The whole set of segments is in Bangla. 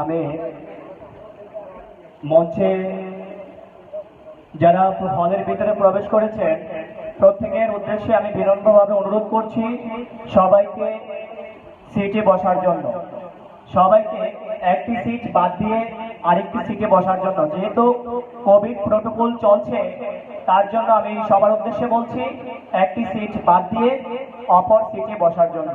আমি মঞ্চে যারা হলের ভিতরে প্রবেশ করেছেন প্রত্যেকের উদ্দেশ্যে আমি বিনম্রভাবে অনুরোধ করছি সবাইকে সিটে বসার জন্য, সবাইকে একটি সিট বাদ দিয়ে আরেকটি সিটে বসার জন্য। যেহেতু কোভিড প্রটোকল চলছে তার জন্য আমি সবার উদ্দেশ্যে বলছি একটি সিট বাদ দিয়ে অপর সিটে বসার জন্য।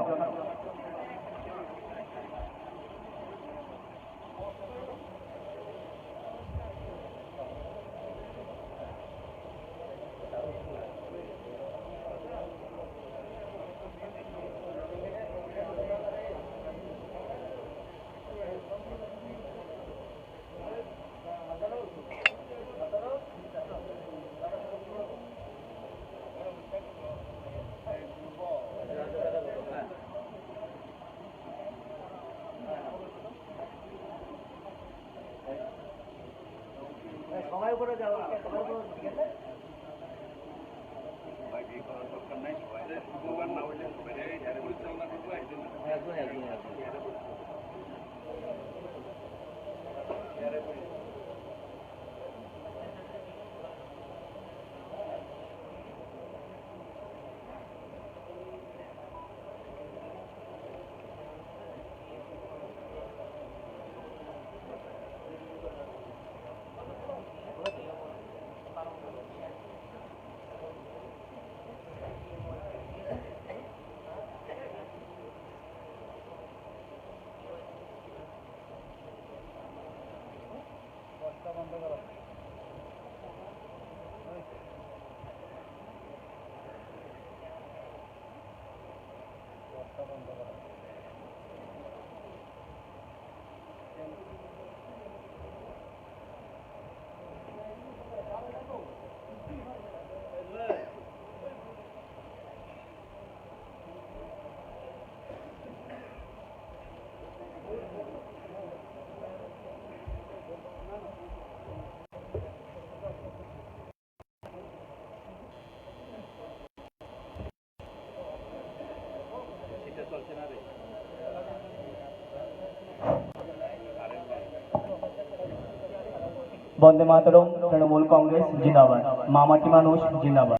বন্দে মাতরম, তৃণমূল কংগ্রেস জিন্দাবাদ, মামাটি মানুষ জিন্দাবাদ।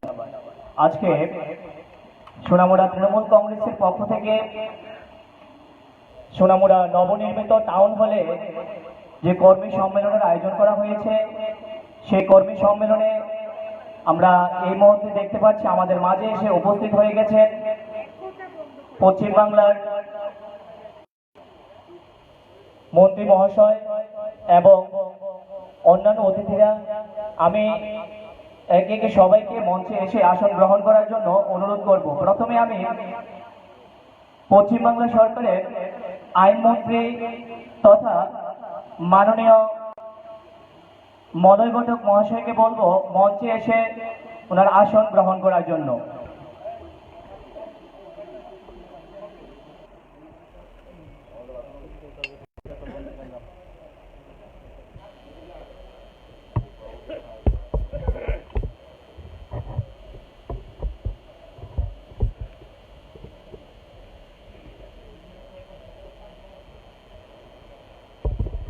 আজকে সোনামুড়া তৃণমূল কংগ্রেসের পক্ষ থেকে সোনামুড়া নবনির্মিত টাউন হলে যে কর্মী সম্মেলনের আয়োজন করা হয়েছে, সেই কর্মী সম্মেলনে আমরা এই মুহূর্তে দেখতে পাচ্ছি আমাদের মাঝে এসে উপস্থিত হয়ে গেছেন পশ্চিমবাংলার মন্ত্রী মহাশয় এবং অন্যান্য অতিথিরা। আমি একে একে সবাইকে মঞ্চে এসে আসন গ্রহণ করার জন্য অনুরোধ করব। প্রথমে আমি পশ্চিমবাংলা সরকারের আইনমন্ত্রী তথা মাননীয় মলয় ঘটক মহাশয়কে বলবো মঞ্চে এসে ওনার আসন গ্রহণ করার জন্য।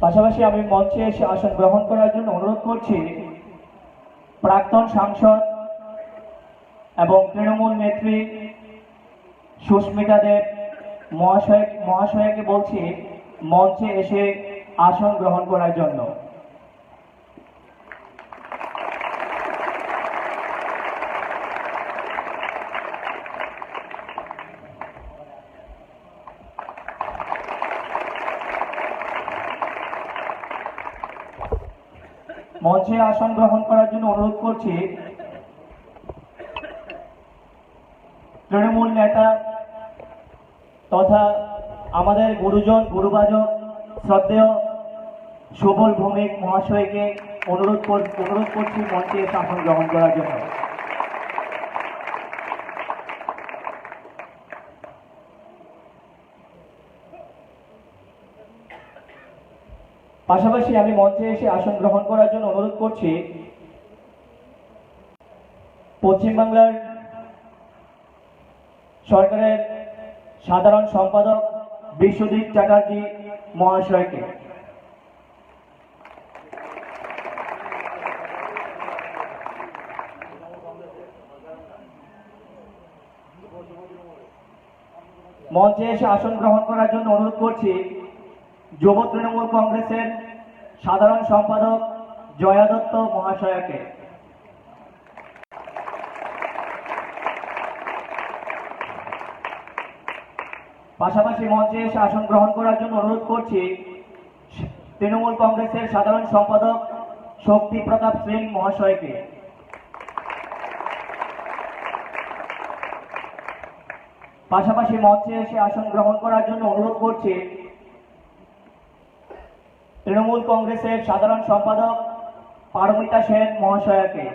পাশাপাশি আমি মঞ্চে এসে আসন গ্রহণ করার জন্য অনুরোধ করছি প্রাক্তন সাংসদ এবং তৃণমূল নেত্রী সুস্মিতা দেব মহাশয়কে বলছি মঞ্চে এসে আসন গ্রহণ করার জন্য। মঞ্চে আসন গ্রহণ করার জন্য অনুরোধ করছি তৃণমূল নেতা তথা আমাদের গুরুজন গুরুবাজক শ্রদ্ধেয় সুবল ভৌমিক মহাশয়কে অনুরোধ করছি মঞ্চে এসে আসন গ্রহণ করার জন্য। পাশাপাশি আমি মঞ্চে এসে আসন গ্রহণ করার জন্য অনুরোধ করছি পশ্চিমবাংলার সরকারের সাধারণ সম্পাদক বিশ্বজিৎ চ্যাটার্জি মহাশয়কে। মঞ্চে এসে আসন গ্রহণ করার জন্য অনুরোধ করছি যুব তৃণমূল কংগ্রেসের সাধারণ সম্পাদক জয়া দত্ত মহাশয়াকে। পাশাপাশি মঞ্চে এসে আসন গ্রহণ করার জন্য অনুরোধ করছি তৃণমূল কংগ্রেসের সাধারণ সম্পাদক শক্তি প্রতাপ সিং মহাশয়কে। পাশাপাশি মঞ্চে এসে আসন গ্রহণ করার জন্য অনুরোধ করছি তৃণমূল কংগ্রেসের সাধারণ সম্পাদক পারমিতা সেন মহাশয়াকে।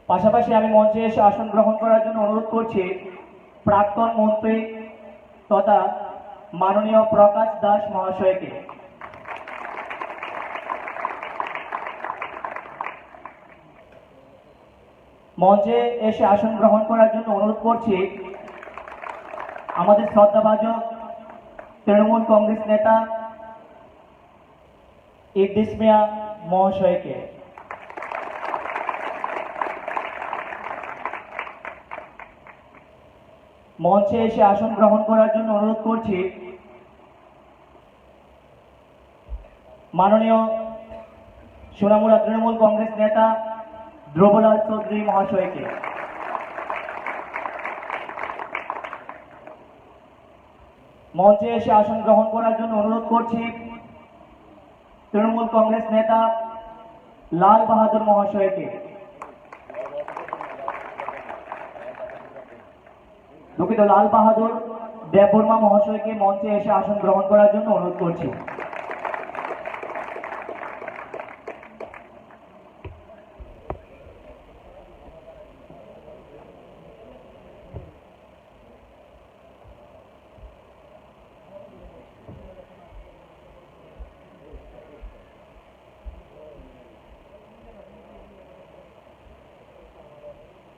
পাশাপাশি আমি মঞ্চে এসে আসন গ্রহণ করার জন্য অনুরোধ করছি প্রাক্তন মন্ত্রী তথা মাননীয় প্রকাশ দাস মহাশয়কে। মঞ্চে এসে আসন গ্রহণ করার জন্য অনুরোধ করছি আমাদের শ্রদ্ধাভাজন তৃণমূল কংগ্রেস নেতা ইদ্রিস মিয়া মহাশয়কে। মঞ্চে এসে আসন গ্রহণ করার জন্য অনুরোধ করছি মাননীয় সোনামুড়া তৃণমূল কংগ্রেস নেতা ধ্রুবলাল চৌধুরী মহাশয়কে। মঞ্চে এসে আসন গ্রহণ করার জন্য অনুরোধ করছি তৃণমূল কংগ্রেস নেতা লাল বাহাদুর মহাশয়কে। দুঃখিত, লাল বাহাদুর দেববর্মা মহাশয়কে মঞ্চে এসে আসন গ্রহণ করার জন্য অনুরোধ করছি।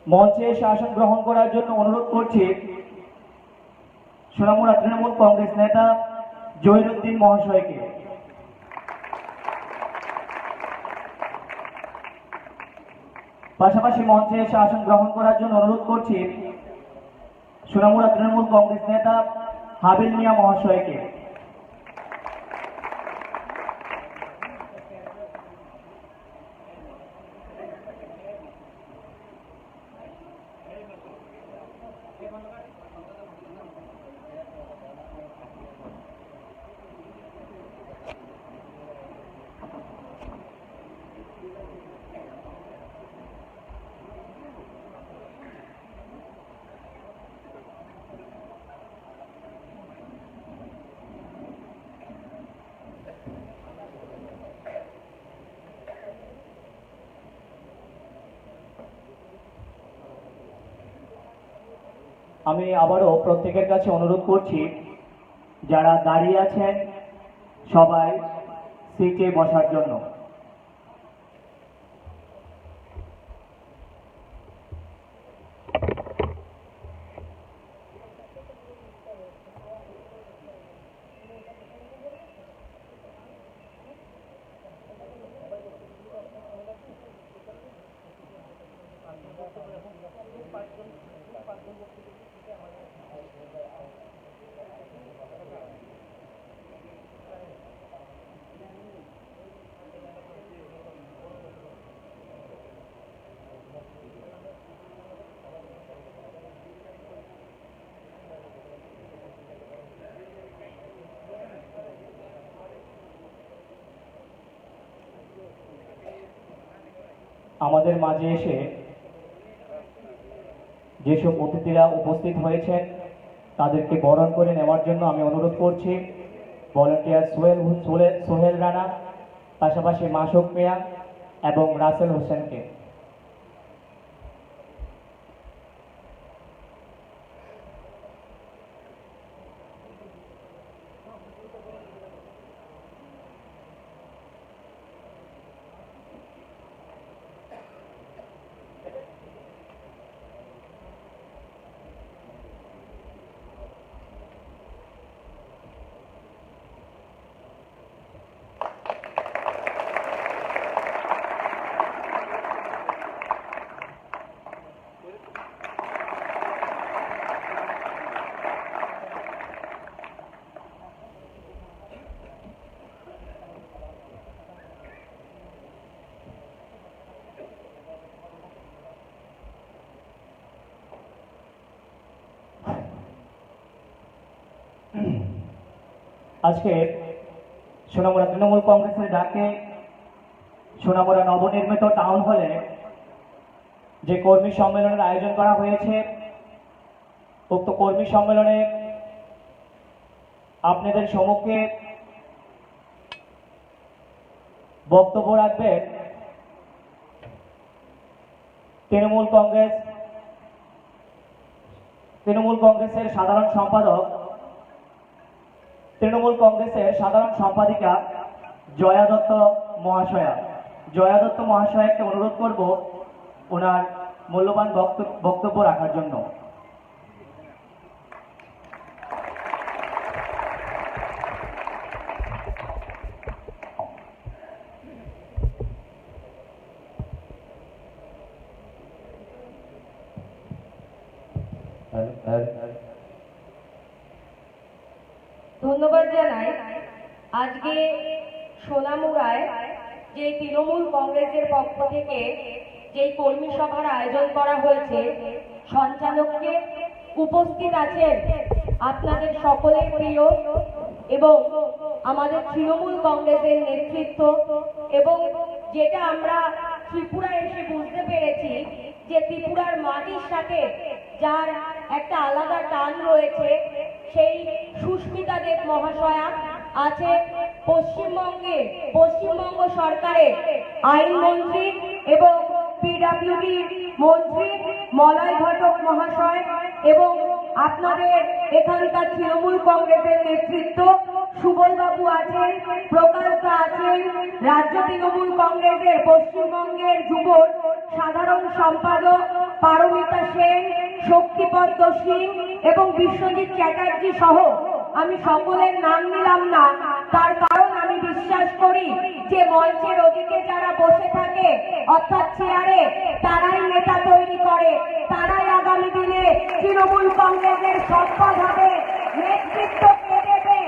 মঞ্চে এসে আসন গ্রহণ করার জন্য অনুরোধ করছি সোনামুড়া তৃণমূল কংগ্রেস নেতা জহিরুদ্দিন মহাশয়কে। পাশাপাশি মঞ্চে এসে আসন গ্রহণ করার জন্য অনুরোধ করছি সোনামুড়া তৃণমূল কংগ্রেস নেতা হাবিল মিয়া মহাশয়কে। আমি আবারও প্রত্যেকের কাছে অনুরোধ করছি যারা দাঁড়িয়ে আছেন সবাই সিটে বসার জন্য। আমাদের মাঝে এসে যেসব অতিথিরা উপস্থিত হয়েছেন তাদেরকে বরণ করে নেওয়ার জন্য আমি অনুরোধ করছি ভলান্টিয়ার সোহেল রানা, পাশাপাশি মাসুক মিয়া এবং রাসেল হোসেনকে। আজকে সোনামুড়া তৃণমূল কংগ্রেসের ডাকে সোনামুড়া নবনির্মিত টাউন হলে যে কর্মী সম্মেলনের আয়োজন করা হয়েছে, উক্ত কর্মী সম্মেলনে আপনাদের সম্মুখে বক্তব্য রাখবেন তৃণমূল কংগ্রেসের সাধারণ সম্পাদিকা জয়া দত্ত মহাশয়াকে অনুরোধ করব ওনার মূল্যবান বক্তব্য রাখার জন্য। ধন্যবাদ জানাই। আজকে সোনামুড়ায় যে তৃণমূল কংগ্রেসের পক্ষ থেকে যে কর্মী সভার আয়োজন করা হয়েছে, সঞ্চালককে উপস্থিত আছেন আপনাদের সকলের প্রিয় এবং আমাদের তৃণমূল কংগ্রেসের নেতৃত্ব, এবং যেটা আমরা ত্রিপুরা এসে বুঝতে পেরেছি যে ত্রিপুরার মাটির সাথে যার একটা আলাদা টান রয়েছে, সেই সুস্মিতা দেব মহাশয়া আছে পশ্চিমবঙ্গ সরকারের আইনমন্ত্রী এবং পিডব্লিউডি মন্ত্রী মলয় ঘটক মহাশয়, এবং আপনাদের এখানকার তৃণমূল কংগ্রেসের নেতৃত্ব সুবল বাবু আছেন, প্রকাশ দা আছেন, রাজ্য তৃণমূল কংগ্রেসের পশ্চিমবঙ্গের যুব সাধারণ সম্পাদক পারমিতা সেন, শক্তিপদ সিং এবং বিশ্বজিৎ চ্যাটার্জি সহ আমি সকলের নাম নিলাম না, তার কারণ আমি বিশ্বাস করি যে মঞ্চের ওদিকে যারা বসে থাকে অর্থাৎ চেয়ারে, তারাই নেতা তৈরি করে, তারাই আগামী দিনে তৃণমূল কংগ্রেসের সম্পদ হবে। নেতৃত্ব কে দেবে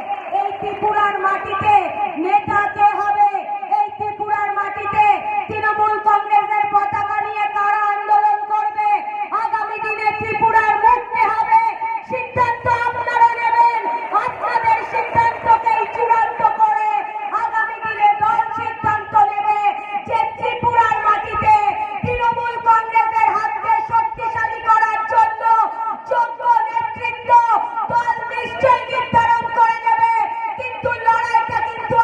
এই ত্রিপুরার মাটিতে? নেতা কে হবে এই ত্রিপুরার মাটিতে? তৃণমূল কংগ্রেসের পতাকা নিয়ে কারা আন্দোলন করবে? আগামী দিনে ত্রিপুরার মুক্তি হবে। সিদ্ধান্ত আপনারা নেবেন, আপনাদের সিদ্ধান্তকেই চূড়ান্ত করে আগামী দিনে দল সিদ্ধান্ত নেবে যে ত্রিপুরার মাটিতে তৃণমূল কংগ্রেসের হাতকে শক্তিশালী করার জন্য যোগ্য নেতৃত্ব দল নিশ্চয়ই নির্ধারণ করে নেবে। কিন্তু লড়াইটা কিন্তু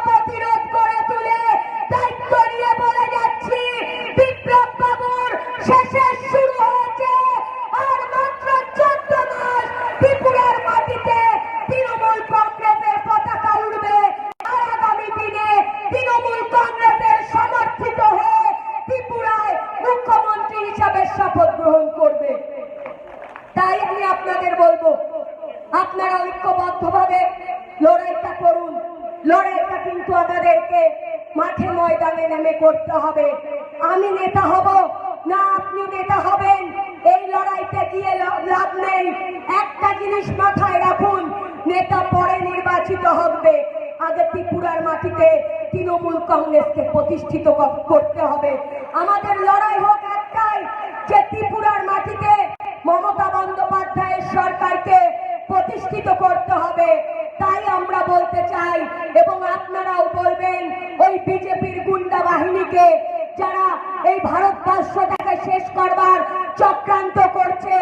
প্রতিরোধ করে তুলে দায়িত্ব নিয়ে বলে যাচ্ছি, বিপ্লব বাবুর শেষে শুরু হয়েছে আর মাত্র 14 মাস ত্রিপুরার মাটিতে তৃণমূল কংগ্রেসের পতাকা উড়বে। আর আগামী দিনে তৃণমূল কংগ্রেসের সমর্থিত হয়ে ত্রিপুরায় মুখ্যমন্ত্রী হিসাবে শপথ গ্রহণ করবে। তাই আমি আপনাদের বলবো, আপনারা ঐক্যবদ্ধভাবে লড়াইটা করুন। লড়াইটা কিন্তু আমাদেরকে মাঠে ময়দানে নেমে করতে হবে। আমি নেতা হব না আপনি নেতা হবেন, এই লড়াইতে গিয়ে লাভ নেই। একটা জিনিস মাথায় রাখুন, নেতা পরে নির্বাচিত হবে, আগে ত্রিপুরার মাটিতে তৃণমূল কংগ্রেসকে প্রতিষ্ঠিত করতে হবে। আমাদের লড়াই হোক একটাই, যে ত্রিপুরার মাটিতে মমতা বন্দ্যোপাধ্যায়ের সরকারকে প্রতিষ্ঠিত করতে হবে। তাই আমরা বলতে চাই, এবং আপনারাও বলবেন, ওই বিজেপির গুন্ডা বাহিনীকে যারা এই ভারতবর্ষটাকে শেষ করবার চক্রান্ত করছে,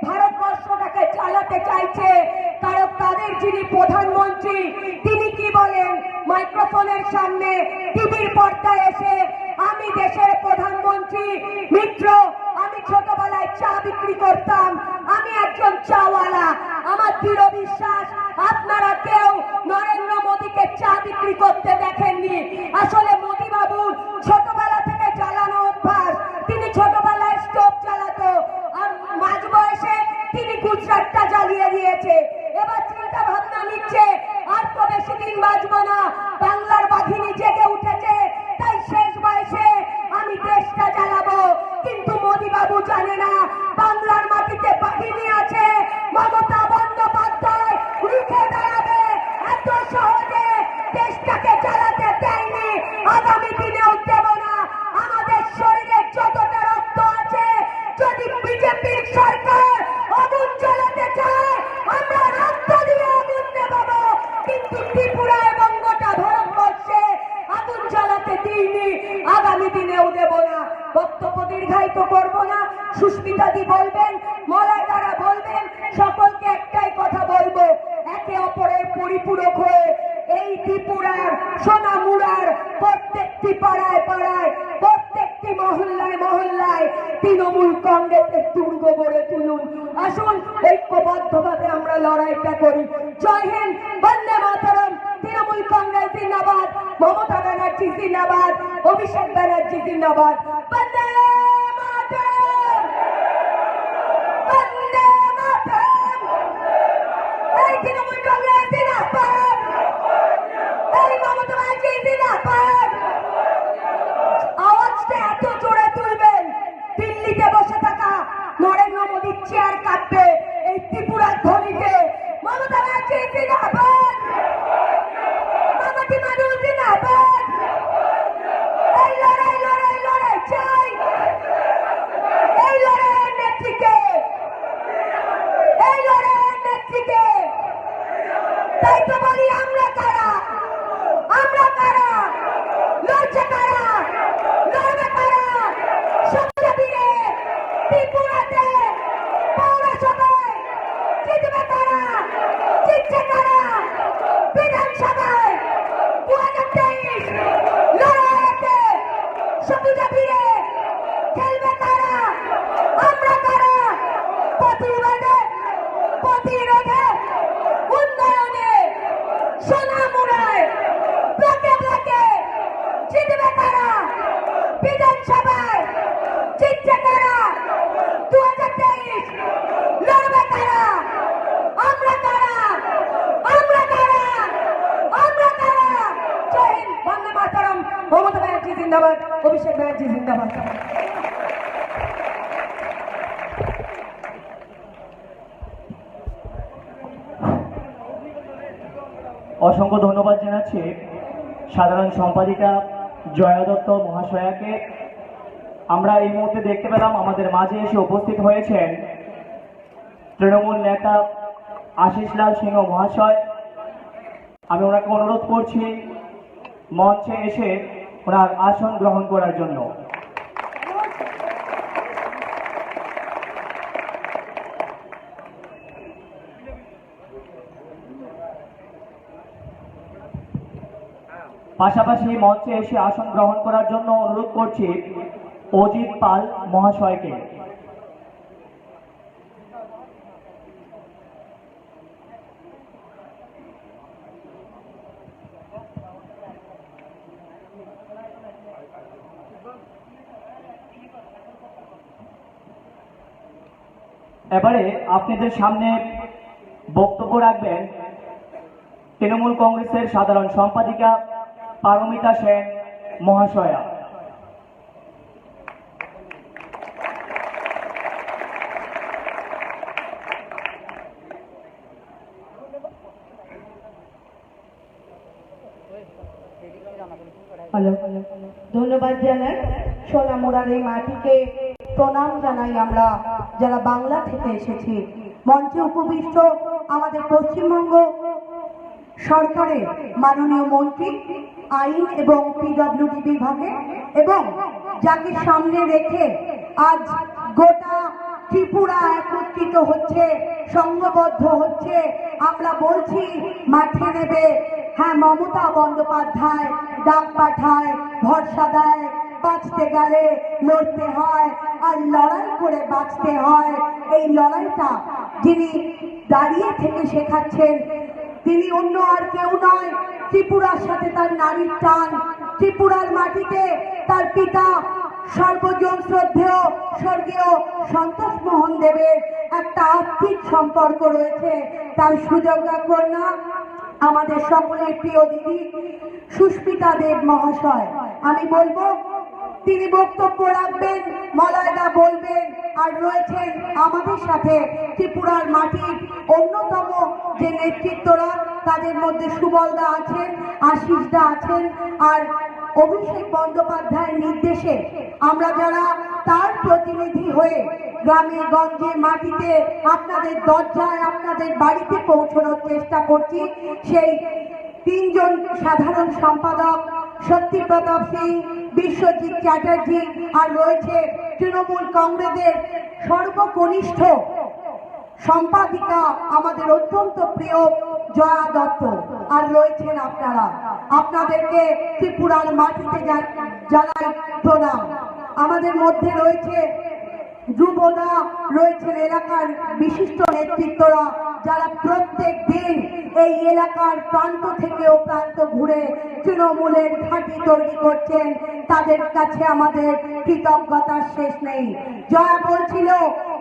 ভারতবর্ষটাকে চালাতে চাইছে, কারণ তাদের যিনি প্রধানমন্ত্রী তিনি কি বলেন মাইক্রোফোনের সামনে টিভির পর্দায় এসে, আমি দেশের প্রধানমন্ত্রী মিত্র, আমি ছোটবেলায় চা বিক্রি করতাম, আমি একজন চাওয়ালা। আমার দৃঢ় বিশ্বাস আপনারা কেউ নরেন্দ্র মোদীকে চা বিক্রি করতে দেখেননি। আসলে মোদী বাবুর ছোটবেলা থেকে জ্বালানো অভ্যাস, তিনি ছোটবেলায় স্টোভ জ্বালাতো আর মাঝ বয়সে তিনি গুজরাটটা জ্বালিয়ে দিয়েছে। এবার চিন্তা ভাবনা নিচ্ছে আর তো বেশি দিন বাঁচবো না, বাংলার বাঘিনী জেগে উঠেছে, তাই শেষ বয়সে আমি দেশটা জ্বালাবো। কিন্তু মোদী বাবু জানে না বাংলার মাটিতে বাঘিনী আছে, মমতা বন্দ্যোপাধ্যায় রুখে দাঁড়াবে, এত সহজে দেশটাকে চালাতে দেয়নি, আগামী দিনেও দেব না। আমাদের শরীরে যতটা রক্ত আছে, যদি বিজেপির সরকার আগুন জ্বালাতে চায় আমরা রক্ত দিয়ে আগুন নেবাবো, কিন্তু ত্রিপুরা এবং গোটা ভারতবর্ষে আগুন জ্বালাতে দিইনি, আগামী দিনেও দেব না। বক্তব্য দীর্ঘায়িত করব না, সুস্মিতাদি বলবেন, মলয় দ্বারা বলবেন, সকলকে একটাই কথা বলবো, একে অপরের পরিপূরক হয়ে এই ত্রিপুরার সোনামুড়ার প্রত্যেকটি পাড়ায় পাড়ায়, প্রত্যেকটি মহল্লায় মহল্লায় তৃণমূল কংগ্রেসের দুর্গ গড়ে তুলুন। আসুন ঐক্যবদ্ধভাবে আমরা লড়াইটা করি। জয় হিন্দ, বন্দে মাতরম। তৃণমূল কংগ্রেস জিন্দাবাদ, মমতা ব্যানার্জি জিন্দাবাদ, অভিষেক ব্যানার্জি জিন্দাবাদ। বন্দে মাতরম, বন্দে মাতরম। এই তৃণমূল কংগ্রেস জিন্দাবাদ, এই মমতা ব্যানার্জি জিন্দাবাদ। আওয়াজটা এত জোরে তুলবেন, দিল্লিতে বসে থাকা নরেন্দ্র মোদীর চেয়ার কাটবে এই ত্রিপুরার ধ্বনিতে। মমতা ব্যানার্জি জিন্দাবাদ, মমতা মানুষ জিন্দাবাদ। এই লড়াই লড়াই লড়াই চাই, এই লড়াইয়ের নেত্রীকে, এই লড়াইয়ের নেত্রীকে। তাই তো বলি আমরা কারা, আমরা কারা, লড়ছে কারা, লড়বে কারা। সত্যবীরে ত্রিপুরাতে পৌরসভায় জিতবে কারা, জিতছে কারা, বিধানসভায় 2023 লড়াইতে সত্যবীরে খেলবে কারা, আমরা কারা। প্রতিবাদে, প্রতিরোধে, উন্নয়নে, সোনামুড়ায় ব্লকে ব্লকে জিতবে কারা, বিধানসভায় জিতছে কারা, 2023 লড়বে কারা, আমরা কারা, আমরা কারা, আমরা কারা। জয় হিন্দ, বন্দে মাতরম। মমতা ব্যানার্জি জিন্দাবাদ, অভিষেক ব্যানার্জি জিন্দাবাদ। অসংখ্য ধন্যবাদ জানাচ্ছি সাধারণ সম্পাদিকা জয়া দত্ত মহাশয়াকে। আমরা এই মুহূর্তে দেখতে পেলাম আমাদের মাঝে এসে উপস্থিত হয়েছেন তৃণমূল নেতা আশিস লাল সিংহ মহাশয়। আমি ওনাকে অনুরোধ করছি মঞ্চে এসে ওনার আসন গ্রহণ করার জন্য। পাশাপাশি মঞ্চে এসে আসন গ্রহণ করার জন্য অনুরোধ করছি অজিত পাল মহাশয়কে। এবারে আপনাদের সামনে বক্তব্য রাখবেন তৃণমূল কংগ্রেসের সাধারণ সম্পাদিকা পারমিতা সেন মহাশয়া। ধন্যবাদ জানাই সোনামুড়ার এই মাটিকে প্রণাম জানাই আমরা যারা বাংলা থেকে এসেছি। মঞ্চে উপবিষ্ট আমাদের পশ্চিমবঙ্গ সরকারের মাননীয় মন্ত্রী আইন এবং পিডব্লিউডি বিভাগে এবং যাকে সামনে রেখে আজ গোটা ত্রিপুরা একত্রিত হচ্ছে, সংঘবদ্ধ হচ্ছে। আমরা বলছি মাঠে নেবে, হ্যাঁ মমতা বন্দ্যোপাধ্যায় ডাক পাঠায়, ভরসা দেয়, বাঁচতে গেলে লড়তে হয় আর লড়াই করে বাঁচতে হয়। এই লড়াইটা যিনি দাঁড়িয়ে থেকে শেখাচ্ছেন তিনি অন্য আর কেউ নয়, ত্রিপুরার সাথে তার নারীর টান। ত্রিপুরার মাটিতে তার পিতা সর্বজন শ্রদ্ধেয় স্বর্গীয় সন্তোষ মোহন দেবের একটা আত্মিক সম্পর্ক রয়েছে। তার সুযোগ্যা কন্যা আমাদের সকলের প্রিয় দিদি সুস্মিতা দেব মহাশয়। আমি বলবো তিনি বক্তব্য রাখবেন, মলয়দা বলবেন, আর রয়েছেন আমাদের সাথে ত্রিপুরার মাটির অন্যতম যে নেতৃত্বরা, তাদের মধ্যে সুবলদা আছেন, আশিসদা আছেন, আর অভিষেক বন্দ্যোপাধ্যায়ের নির্দেশে আমরা যারা তার প্রতিনিধি হয়ে গ্রামে গঞ্জে মাটিতে আপনাদের দরজায় আপনাদের বাড়িতে পৌঁছানোর চেষ্টা করছি। সেই তিনজন সাধারণ সম্পাদক সত্যপ্রতাপ সিং, বিশ্বজিৎ চ্যাটার্জি, আর রয়েছে তৃণমূল কংগ্রেসের সর্বকনিষ্ঠ সম্পাদিকা আমাদের অত্যন্ত প্রিয় জয়া দত্ত, আর রয়েছেন আপনারা। আপনাদেরকে ত্রিপুরার মাটিতে জানাই প্রণাম। আমাদের মধ্যে রয়েছে যুবদা, রয়েছেন এলাকার বিশিষ্ট নেতৃত্বরা যারা প্রত্যেক দিন এই এলাকার প্রান্ত থেকে ও প্রান্ত ঘুরে তৃণমূলের ঘাঁটি তৈরি করছেন। তাদের কাছে আমাদের কৃতজ্ঞতার শেষ নেই। জয়া বলছিল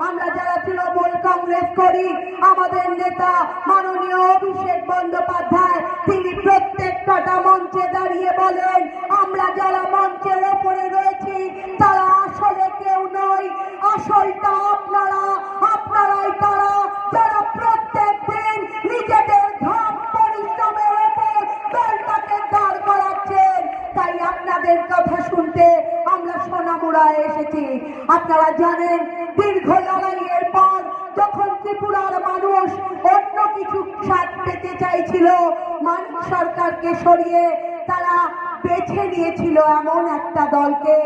আমরা যারা তৃণমূল কংগ্রেস করি, আমাদের নেতা মাননীয় অভিষেক বন্দ্যোপাধ্যায় তিনি প্রত্যেকটা মঞ্চে দাঁড়িয়ে বলেন আমরা যারা মঞ্চের ওপরে রয়েছি তারা আসলে কেউ নয়, আসলটা আপনারা, আপনারাই তারা যারা প্রত্যেক দিন নিজেদের ঘাম পরিশ্রমের উপর দলটাকে দাঁড় করাচ্ছেন। তাই আপনাদের কথা শুনতে আমরা সোনামুড়ায় এসেছি। আপনারা জানেন দীর্ঘ লড়াইয়ের পর যখন ত্রিপুরার মানুষ অন্য কিছু স্বাদ পেতে চাইছিল, মানিক সরকারকে সরিয়ে তারা বেছে নিয়েছিল এমন একটা দলকে,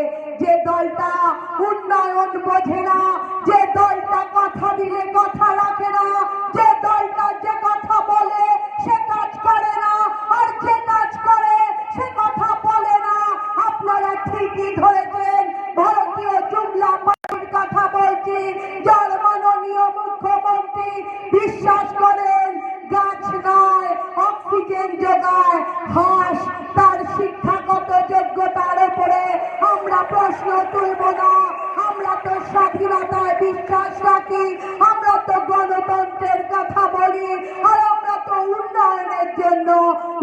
যে দলটা উন্নয়ন বোঝে না, যে দলটা কথা দিলে কথা রাখে না, যে দলটা যে কথা বলে সে কাজ করে না, আর যে কাজ করে সে কথা বলে না। আপনারা ঠিকই ধরেছেন, ভারতীয় জুমলা পার্টির কথা বলছি, যার মাননীয় মুখ্যমন্ত্রী বিশ্বাস করেন গাছ নয় অক্সিজেন যোগায় হাঁস। তার শিক্ষাগত যোগ্যতার উপরে আমরা প্রশ্ন তুলব না। আমরা তো স্বাধীনতায় বিশ্বাস রাখি, আমরা তো গণতন্ত্রের কথা বলি, আর আমরা তো উন্নয়নের জন্য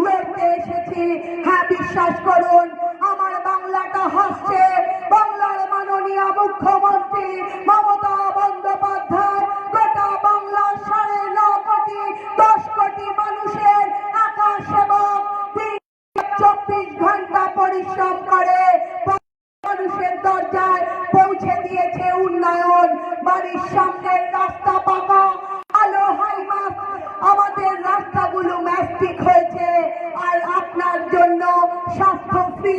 লড়তে এসেছি। হ্যাঁ বিশ্বাস করুন আমার বাংলাটা হাসছে, বাংলার মাননীয় মুখ্যমন্ত্রী মমতা বন্দ্যোপাধ্যায় গোটা বাংলার 9.5 কোটি 10 কোটি মানুষের আকাশ এবং 24 ঘন্টা পরিশ্রম করে মানুষের দরজায় পৌঁছে দিয়েছে উন্নয়ন। বাড়ির সামনের রাস্তা পাকা, আলো হাইমাস, আমাদের রাস্তাগুলো ম্যাস্টিক হয়েছে। আর আপনার জন্য স্বাস্থ্য ফ্রি,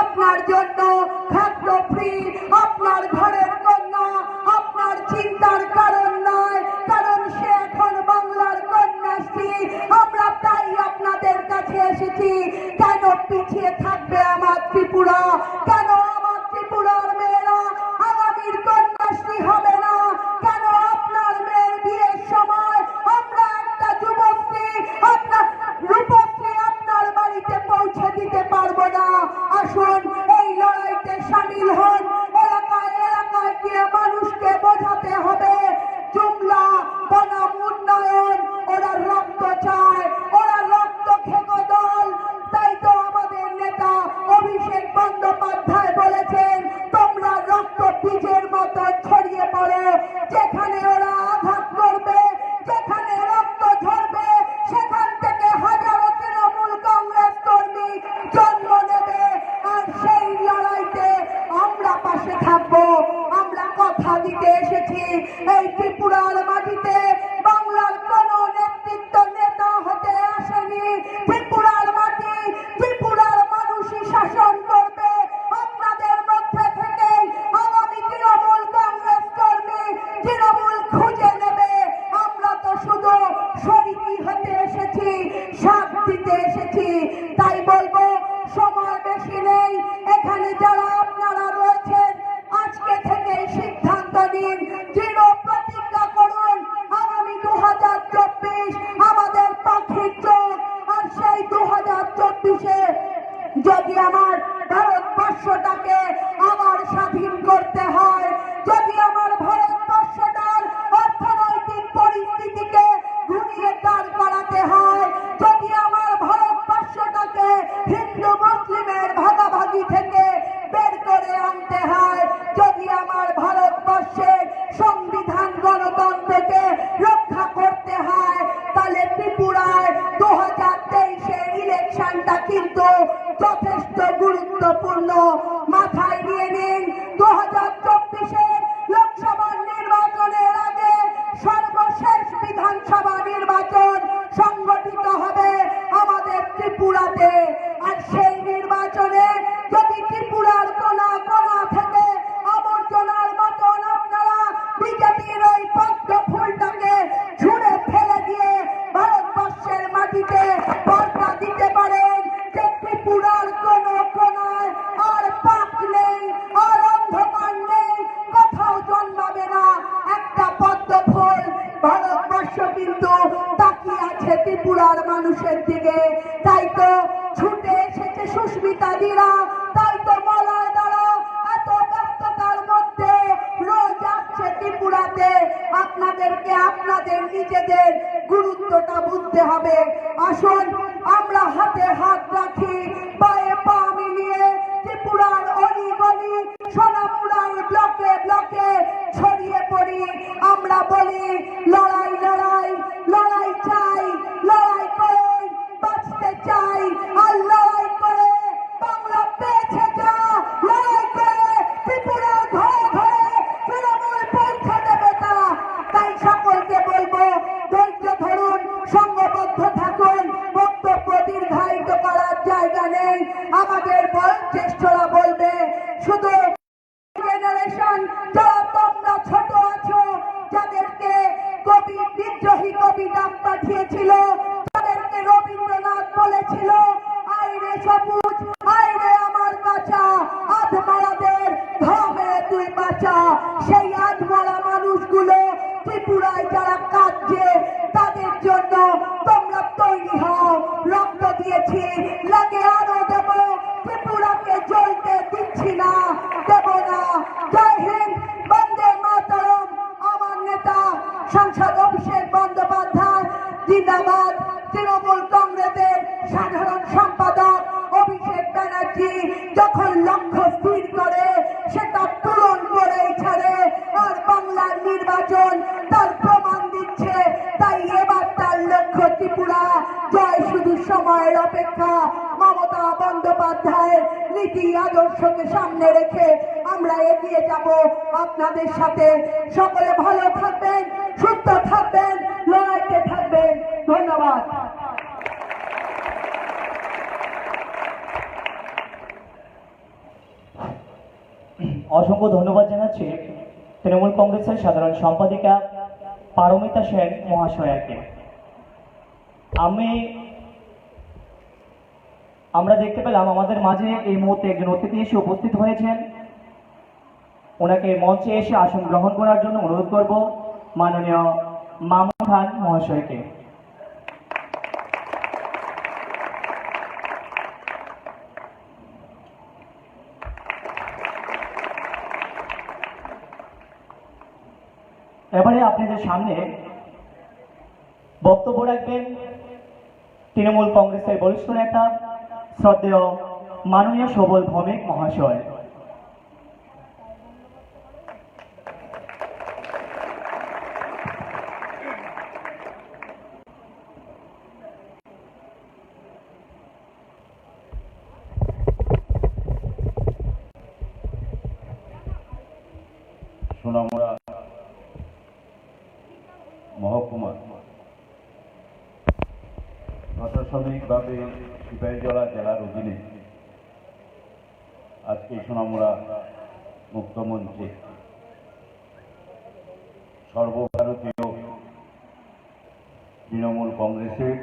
আপনার জন্য খাদ্য ফ্রি, আপনার ঘরের কন্যা আপনার চিন্তার কারণ নয়, কারণ সে এখন বাংলার কন্যাশ্রী। আমরা তাই আপনাদের কাছে এসেছি। কেন পিছিয়ে থাকবে আমার ত্রিপুরা? কেন আমার ত্রিপুরার মেয়েরা আগামীর কন্যাশ্রী হবে না? কেন আপনার মেয়ের বিয়ের সময় আমরা একটা যুবশ্রী, আপনার রূপশ্রী আপনার বাড়িতে পৌঁছে দিতে পারবো না? আসুন এই লড়াইতে সামিল হন। এলাকায় এলাকায় গিয়ে মানুষকে বোঝাতে হবে জুমলা বনাম উন্নয়ন। ওরা রক্ত চায়, ওরা রক্ত খেকো দল। তাই তো আমাদের নেতা অভিষেক বন্দ্যোপাধ্যায় বলেছেন, তোমরা রক্ত বীজের মতো ছড়িয়ে পড়ো। যেখানে ওরা আঘাত করবে, যেখানে রক্ত ঝরবে, সেখান থেকে হাজারো তৃণমূল কংগ্রেস কর্মী জন্ম নেবে। আর সেই লড়াইতে আমরা পাশে থাকবো। আমরা কথা দিতে এসেছি, এই ত্রিপুরার মাটিতে বাংলার কোন নেতৃত্ব নেতা হতে আসেনি। ত্রিপুরার মাটি, ত্রিপুরার মানুষই শাসন করবে। আপনাদের মধ্যে থেকে আগামী তৃণমূল কংগ্রেস কর্মী তৃণমূল খুঁজে নেবে। আমরা তো শুধু শরিকি হতে এসেছি, সাথ দিতে এসেছি। তাই বলবো, সময় বেশি নেই। এখানে যারা আপনারা রয়েছেন, আজকে থেকে সিদ্ধান্ত নিন, দৃঢ় প্রতিজ্ঞা করুন। আগামী 2024 আমাদের পাখির চোখ। আর সেই 2024-এ যদি আমার ভারতবর্ষটাকে আবার স্বাধীন করতে হয়, যদি আমার ভারতবর্ষটার অর্থনৈতিক পরিস্থিতিকে ঘুরিয়ে দাঁড় করাতে হয়, যদি আমার ভারতবর্ষটাকে হিন্দু মুসলিমের ভাগাভাগি থেকে বের করে আনতে হয়, যদি আমার ভারতবর্ষের সংবিধান গণতন্ত্রকে রক্ষা করতে হয়, তাহলে ত্রিপুরায় 2023-এর ইলেকশনটা কিন্তু যথেষ্ট গুরুত্বপূর্ণ। মাথায় নিয়ে নিন, 2024-এর লোকসভা নির্বাচনের আগে সর্বশেষ বিধানসভা নির্বাচন সংগঠিত হবে আমাদের ত্রিপুরাতে। আর সেই নির্বাচনে যদি ত্রিপুরার কোনা কোনা থেকে আবর্জনার মতন আপনারা বিজেপির ওই পদ্ম ফুলটাকে ছুঁড়ে ফেলে দিয়ে ভারতবর্ষের মাটিতে বার্তা দিতে পারেন যে ত্রিপুরার কোন কোনায় আর পাক নেই, আর অন্ধকার নেই, কোথাও জন্মাবে না একটা পদ্ম ফুল। ভারতবর্ষ কিন্তু তাকিয়ে আছে ত্রিপুরার মানুষের দিকে। তাই তো ছুটে এসেছে সুস্মিতা দিরা, তাই তো মলয় দ্বারা এত ব্যস্ততার মধ্যে রোজ আসছে ত্রিপুরাতে। আপনাদেরকে আপনাদের নিজেদের গুরুত্বটা বুঝতে হবে। আসুন আমরা হাতে হাত রাখি, পায়ে পা মিলিয়ে ত্রিপুরার অলিগলি সোনামুড়ার ব্লকে ব্লকে ছড়িয়ে পড়ি। আমরা বলি, লড়াই লড়াই লড়াই চাই, লড়াই করে বাঁচতে চাই। আর লড়াই করে বাংলা পেয়েছে যা, লড়াই করে ত্রিপুরার ঘরে ঘরে তৃণমূল পৌঁছে দেবে তা। তাই সকলকে বলবো, ধৈর্য ধরুন, সংঘবদ্ধ থাকুন। বক্তব্য দীর্ঘায়িত করার জায়গা নেই। আমাদের বয়োজ্যেষ্ঠরা বলবে, শুধু জেনারেশন যারা তোমরা ছোট আছো, যাদেরকে কবি বিদ্রোহী কবি ডাক পাঠিয়েছিল, তাদেরকে রবীন্দ্রনাথ বলেছিল, আইরে সবুজ আইরে আমার কাঁচা, আধমারাদের ঘামে তুই বাঁচা। সেই আধমারা মানুষগুলো ত্রিপুরায় যারা কাঁদছে, তাদের জন্য তোমরা তৈরি হও। রক্ত দিয়েছি, লাগে আরো দেব। ত্রিপুরাকে জ্বলতে দিচ্ছি না, দেব না। জয় হিন্দ, বন্দে মাতরম। আমার নেতা সাংসদ অভিষেক বন্দ্যোপাধ্যায় জিন্দাবাদ। তৃণমূল কংগ্রেসের সাধারণ সম্পাদক অভিষেক ব্যানার্জি যখন লক্ষ্য স্থির করে, সেটা পূরণ করেই ছাড়ে। আর বাংলার নির্বাচন তার প্রমাণ দিচ্ছে। তাই এবার তার লক্ষ্য ত্রিপুরা। জয় শুধু সময়ের অপেক্ষা। মমতা বন্দ্যোপাধ্যায়ের নীতি আদর্শকে সামনে রেখে আমরা এগিয়ে যাব আপনাদের সাথে। সকলে ভালো থাকবেন, সুস্থ থাকবেন, লড়াইতে থাকবেন। ধন্যবাদ। অসংখ্য ধন্যবাদ জানাচ্ছি তৃণমূল কংগ্রেসের সাধারণ সম্পাদিকা পারমিতা সেন মহাশয়াকে। আমি আমরা দেখতে পেলাম আমাদের মাঝে এই মুহূর্তে একজন অতিথি এসে উপস্থিত হয়েছেন। ওনাকে মঞ্চে এসে আসন গ্রহণ করার জন্য অনুরোধ করব মাননীয় মামুন খান মহাশয়কে। এবারে আপনাদের সামনে বক্তব্য রাখবেন তৃণমূল কংগ্রেসের বরিষ্ঠ নেতা শ্রদ্ধেয় মাননীয় সবল ভৌমিক মহাশয়। সোনামুড়া মহকুমা প্রশাসনিকভাবে সিপাহীজলা জেলার অধীনে আজকে সোনামুড়া মুক্তমঞ্চে সর্বভারতীয় তৃণমূল কংগ্রেসের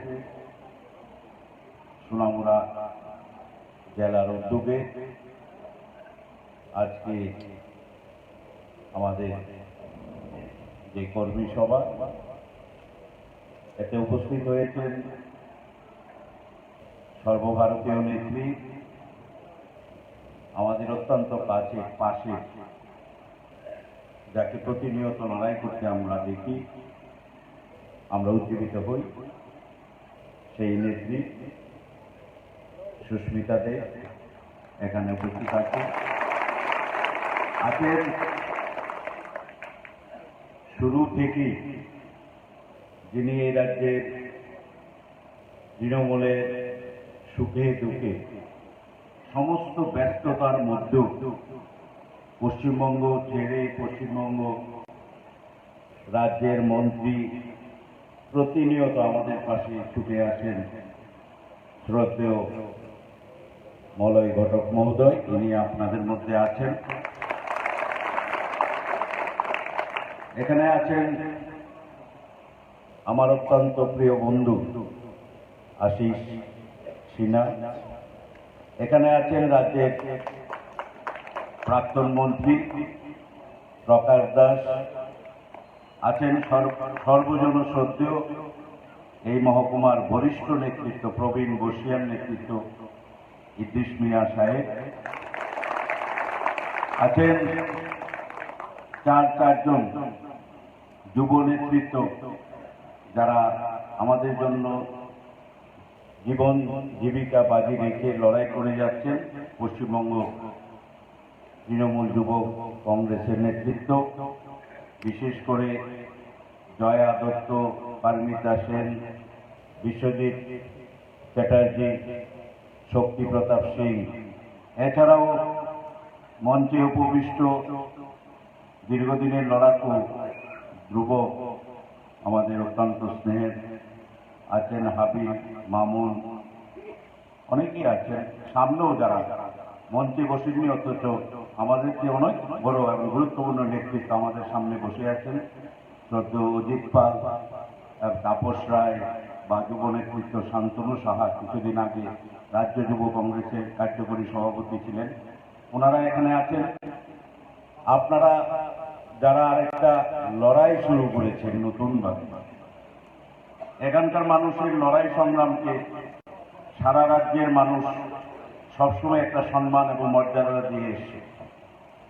সোনামুড়া জেলার উদ্যোগে আজকে আমাদের যে কর্মী সভা, এতে উপস্থিত হয়েছেন সর্বভারতীয় নেত্রী, আমাদের অত্যন্ত পাশে যাকে প্রতিনিয়ত লড়াই করতে আমরা দেখি, আমরা উজ্জীবিত হই, সেই নেত্রী সুস্মিতা দে এখানে উপস্থিত আছেন। শুরু থেকেই যিনি এই রাজ্যের তৃণমূলের সুখে দুঃখে সমস্ত ব্যস্ততার মধ্যেও পশ্চিমবঙ্গ ছেড়ে পশ্চিমবঙ্গ রাজ্যের মন্ত্রী প্রতিনিয়ত আমাদের পাশে ছুটে আসেন শ্রদ্ধেয় মলয় ঘটক মহোদয়, ইনি আপনাদের মধ্যে আছেন। এখানে আছেন আমার অত্যন্ত প্রিয় বন্ধু আশিস সিনহা, এখানে আছেন রাজ্যের প্রাক্তন মন্ত্রী প্রকাশ দাস, আছেন সর্বজন শ্রদ্ধেয় এই মহকুমার বরিষ্ঠ নেতৃত্ব প্রবীণ বসিয়ার নেতৃত্ব ইদ্রিস মিয়া সাহেব, আছেন চারজন যুব নেতৃত্ব যারা আমাদের জন্য জীবন জীবিকা বাজি রেখে লড়াই করে যাচ্ছেন। পশ্চিমবঙ্গ তৃণমূল যুব কংগ্রেসের নেতৃত্ব, বিশেষ করে জয়া দত্ত, পারমিতা সেন, বিশ্বজিৎ চ্যাটার্জি, শক্তি প্রতাপ সিং, এছাড়াও মঞ্চে উপবিষ্ট দীর্ঘদিনের লড়াকু ধ্রুব আমাদের অত্যন্ত স্নেহের আছেন, হাবিব, মামুন, অনেকেই আছেন, সামনেও যারা মঞ্চে বসেননি অথচ আমাদের যে অনেক বড় এবং গুরুত্বপূর্ণ নেতৃত্ব আমাদের সামনে বসে আছেন, শ্রদ্ধেয় অজিত পাল, তাপস রায় বা যুব নেতৃত্ব শান্তনু সাহা কিছুদিন আগে রাজ্য যুব কংগ্রেসের কার্যকরী সভাপতি ছিলেন, ওনারা এখানে আছেন। আপনারা যারা আরেকটা লড়াই শুরু করেছেন নতুনভাবে, এখানকার মানুষের লড়াই সংগ্রামকে সারা রাজ্যের মানুষ সবসময় একটা সম্মান এবং মর্যাদা দিয়ে এসছে।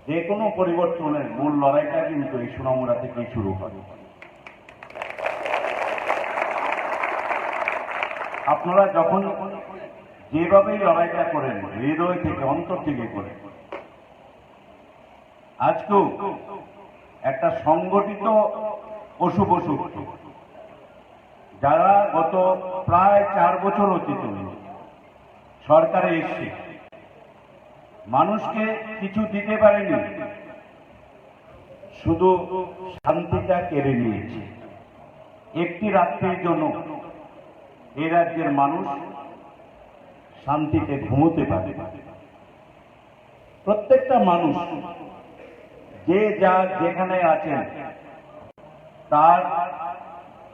যে কোনো পরিবর্তনের মূল লড়াইটা কিন্তু এই সোনামুড়া থেকেই শুরু হয়। আপনারা যখন যেভাবেই লড়াইটা করেন, হৃদয় থেকে অন্তর থেকে করেন, আজকেও একটা সংগঠিত অশুভ শক্তি যারা গত প্রায় 4 বছর অতীত সরকারে এসছে, মানুষকে কিছু দিতে পারেনি, শুধু শান্তিটা কেড়ে নিয়েছে। একটি রাত্রির জন্য এই রাজ্যের মানুষ শান্তিতে ঘুমোতে পারে না। প্রত্যেকটা মানুষ যে যা যেখানে আছেন তার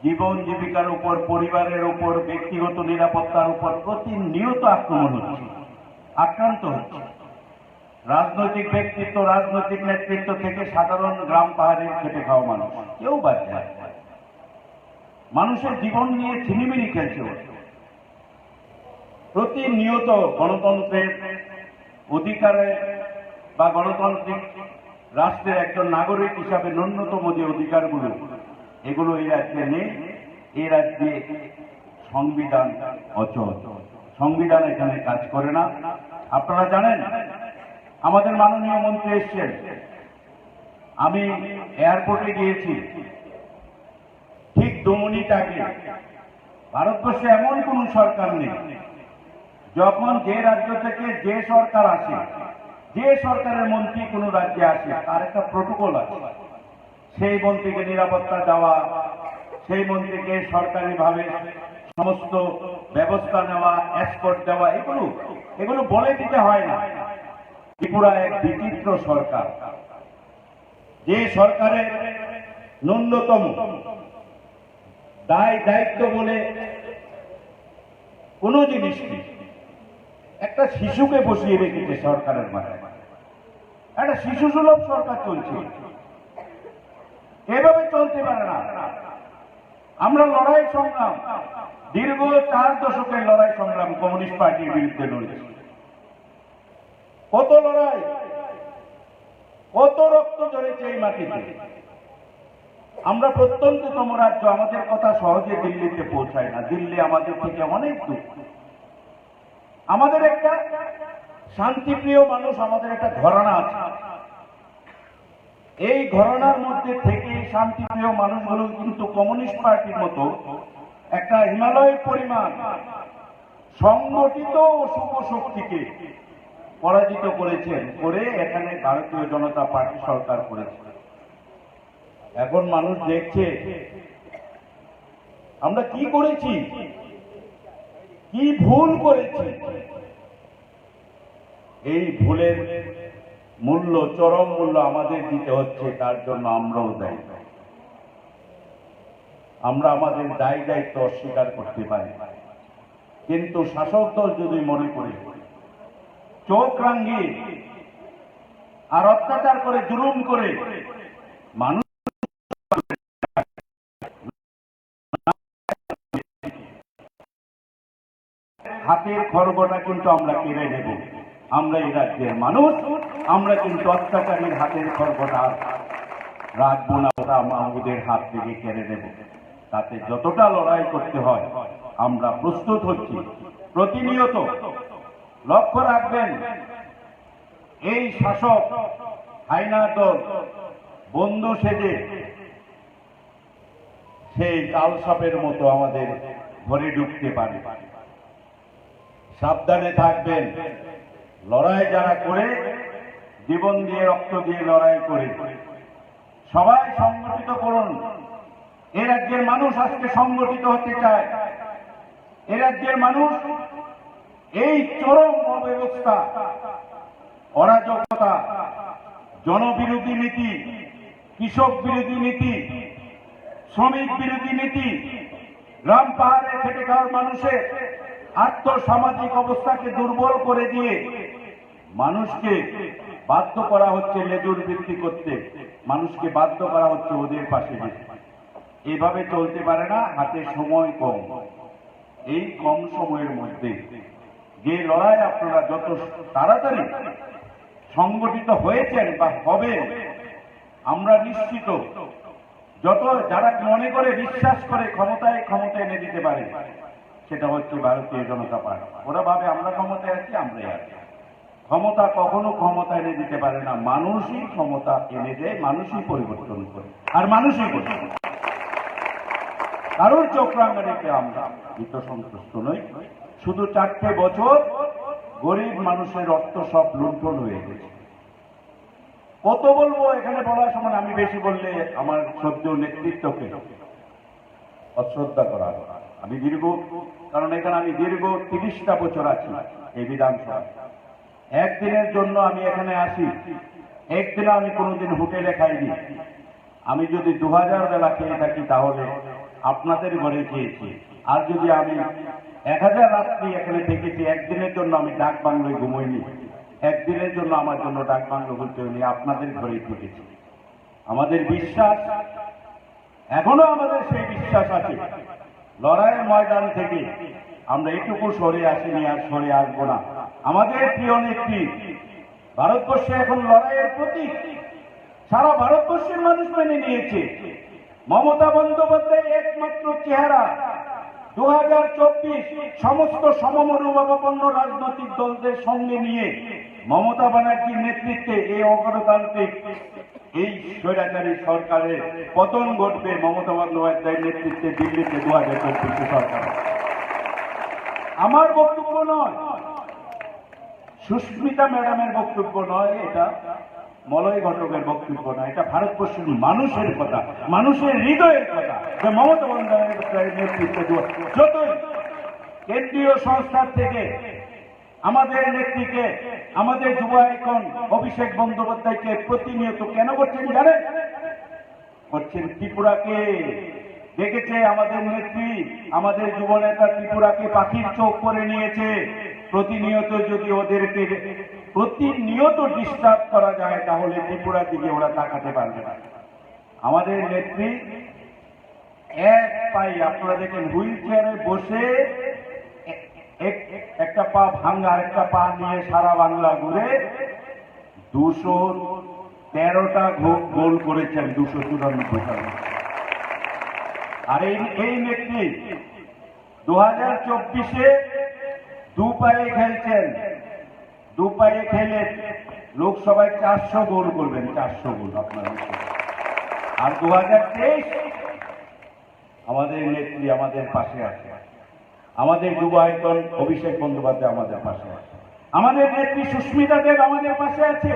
জীবন জীবিকার উপর, পরিবারের উপর, ব্যক্তিগত নিরাপত্তার উপর প্রতিনিয়ত আক্রমণ হচ্ছে, আক্রান্ত হচ্ছে। রাজনৈতিক ব্যক্তিত্ব, রাজনৈতিক নেতৃত্ব থেকে সাধারণ গ্রাম পাহাড়ে খেটে খাওয়া মানুষ কেউ বাদ যায় না। মানুষের জীবন নিয়ে ছিনিমিনি খেলছে ওরা। প্রতিনিয়ত গণতন্ত্রের অধিকারে বা গণতান্ত্রিক রাষ্ট্রের একজন নাগরিক হিসাবে ন্যূনতম যে অধিকারগুলো, এগুলো এই রাজ্যে নেই। এই রাজ্যে সংবিধান অচল, সংবিধান এখানে কাজ করে না। আপনারা জানেন আমাদের মাননীয় মন্ত্রী এসছেন, আমি এয়ারপোর্টে গিয়েছি, ঠিক 2 মিনিট আগে ভারতবর্ষে এমন কোন সরকার নেই যখন যে রাজ্য থেকে যে সরকার আসে, যে সরকারের মন্ত্রী কোন রাজ্যে আসে, তার একটা প্রটোকল আছে। সেই মন্ত্রীকে নিরাপত্তা দেওয়া, সেই মন্ত্রীকে সরকারিভাবে সমস্ত ব্যবস্থা নেওয়া, এসকর্ট দেওয়া, এগুলো বলে দিতে হয় না। ত্রিপুরা এক বিচিত্র সরকার, যে সরকারের ন্যূনতম দায় দায়িত্ব বলে কোন জিনিস নেই। একটা শিশুকে বসিয়ে রেখেছে সরকারের মাথায়, একটা শিশু সুলভ সরকার চলছে। এভাবে চলতে পারে না। আমরা লড়াই সংগ্রাম, দীর্ঘ 4 দশকের লড়াই সংগ্রাম কমিউনিস্ট পার্টির বিরুদ্ধে লড়েছি। কত লড়াই, কত রক্ত ঝরেছে এই মাটিতে। আমরা প্রত্যন্ততম রাজ্য, আমাদের কথা সহজে দিল্লিতে পৌঁছায় না। দিল্লি আমাদের থেকে অনেক দূর। আমাদের একটা শান্তিপ্রিয় মানুষ, আমাদের একটা ঘরানা আছে। এই ঘরানার মধ্যে থেকে শান্তিপ্রিয় মানুষগুলো কিন্তু কমিউনিস্ট পার্টির মতো একটা হিমালয়ের পরিমাণ সংগঠিত ও শুভ শক্তিকে পরাজিত করেছেন, করে এখানে ভারতীয় জনতা পার্টি সরকার করেছে। এখন মানুষ দেখছে আমরা কি করেছি, কি ভুল করেছি। এই ভুলের মূল্য, চরম মূল্য আমাদের দিতে হচ্ছে। তার জন্য আমরাও দায়ী। আমরা আমাদের দায় দায়িত্ব অস্বীকার করতে পারি, কিন্তু শাসক দল যদি মনে করে চোখ রাঙিয়ে আর অত্যাচার করে, জুলুম করে মানুষ হাতের খড়গটা কিন্তু আমরা কেড়ে নেব। আমরা এই রাজ্যের মানুষ, আমরা কিন্তু অত্যাচারীর হাতের খড়গটা রাখবো না, ওটা আমাদের হাত থেকে কেড়ে নেব। তাতে যতটা লড়াই করতে হয় আমরা প্রস্তুত হচ্ছি। প্রতিনিয়ত লক্ষ্য রাখবেন, এই শাসক হাইনা দল বন্ধু সেজে সেই কালসাপের মতো আমাদের ঘরে ঢুকতে পারে। সাবধানে থাকবেন। লড়াই যারা করে, জীবন দিয়ে, রক্ত দিয়ে লড়াই করে, সবাই সংগঠিত করুন। এ রাজ্যের মানুষ আজকে সংগঠিত হতে চায়। এ রাজ্যের মানুষ এই চরম অব্যবস্থা, অরাজকতা, জনবিরোধী নীতি, কৃষক বিরোধী নীতি, শ্রমিক বিরোধী নীতি, গ্রাম পাহাড়ে খেটে খাওয়ার মানুষের আর্থসামাজিক অবস্থাকে দুর্বল করে দিয়ে মানুষকে বাধ্য করা হচ্ছে লেজুর বৃদ্ধি করতে, মানুষকে বাধ্য করা হচ্ছে ওদের পাশে যেতে। এভাবে চলতে পারে না। হাতে সময় কম। এই কম সময়ের মধ্যে যে লড়াই আপনারা যত তাড়াতাড়ি সংগঠিত হয়েছেন বা হবেন, আমরা নিশ্চিত, যত যারা মনে করে, বিশ্বাস করে ক্ষমতায় এনে দিতে পারে, সেটা হচ্ছে ভারতীয় জনতা পার্টি। ওরা ভাবে আমরা ক্ষমতায় আছি, আমরাই আছি। ক্ষমতা কখনো ক্ষমতা এনে দিতে পারে না। মানুষই ক্ষমতা এনে দেয়, মানুষই পরিবর্তন করে, আর মানুষই করে। কারোর চোখ রাঙানিতে আমরা ভীত সন্তুষ্ট নই। শুধু 4টে বছর গরিব মানুষের রক্ত সব লুণ্ঠন হয়ে গেছে। কত বলবো, এখানে বলার সময় আমি বেশি বললে আমার সদ্য নেতৃত্বকে অশ্রদ্ধা করা। আমি কারণ এখানে আমি দীর্ঘ 30টা বছর আছি এই বিধানসভা। একদিনের জন্য আমি এখানে আসি, একদিনে আমি কোনোদিন হোটেলে খাইনি। আমি যদি 2000 বেলা খেয়ে থাকি তাহলে আপনাদের ঘরে খেয়েছি। আর যদি আমি 1000 রাত্রি এখানে থেকেছি, একদিনের জন্য আমি ডাক বাংলোয় ঘুমোইনি, একদিনের জন্য আমার জন্য ডাক বাংলো বলতে হয়নি, আপনাদের ঘরেই থেকেছি। আমাদের বিশ্বাস, এখনো আমাদের সেই বিশ্বাস আছে, লড়াইয়ের ময়দান থেকে আমরা এটুকু সরে আসিনি, আর সরে আসবো না। আমাদের প্রিয় নেত্রী ভারতবর্ষে এখন লড়াইয়ের প্রতীক, সারা ভারতবর্ষের মানুষ মেনে নিয়েছে। মমতা বন্দ্যোপাধ্যায় একমাত্র চেহারা। 2024 সমস্ত সমমনোভাবাপন্ন রাজনৈতিক দলদের সঙ্গে নিয়ে মমতা ব্যানার্জির নেতৃত্বে এই অগণতান্ত্রিক, এই স্বৈরাচারী সরকারের পতন ঘটবে মমতা বন্দ্যোপাধ্যায়ের নেতৃত্বে দিল্লিতে 2024 সরকার। আমার বক্তব্য নয়, সুস্মিতা ম্যাডামের বক্তব্য নয়, এটা মলয় ঘটকের বক্তব্য নয়, এটা ভারতবর্ষের মানুষের কথা, মানুষের হৃদয়ের কথা, যে মমতা বন্দ্যোপাধ্যায়ের নেতৃত্বে যতই কেন্দ্রীয় সংস্থার থেকে আমাদের নেত্রীকে, আমাদের যুব আইকন অভিষেক বন্দ্যোপাধ্যায়কে প্রতিনিয়ত কেন করছেন জানেন? করছেন ত্রিপুরাকে। দেখেছে আমাদের নেত্রী, আমাদের যুব নেতা ত্রিপুরাকে পাখির চোখ করে নিয়েছে। প্রতিনিয়ত যদি ওদেরকে প্রতিনিয়ত ডিস্টার্ব করা যায়, তাহলে ত্রিপুরার দিকে ওরা তাকাতে পারবে না। আমাদের নেত্রী এক পাই, আপনারা দেখেন হুইল চেয়ারে বসে একটা পা ভাঙ্গা, একটা পা নিয়ে সারা বাংলা ঘুরে 213টা গোল করেছেন, 294। আর এই নেত্রী 2024-এ দু পায়ে খেলছেন, দু পায়ে খেলে লোকসভায় 400 গোল করবেন, 400 গোল আপনারা। আর 2023 আমাদের নেত্রী আমাদের পাশে আছে, আমাদের যুব আইকন অভিষেক বন্দ্যোপাধ্যায় আমাদের পাশে আছে, আমাদের নেত্রী সুস্মিতা দেব আমাদের পাশে আছে,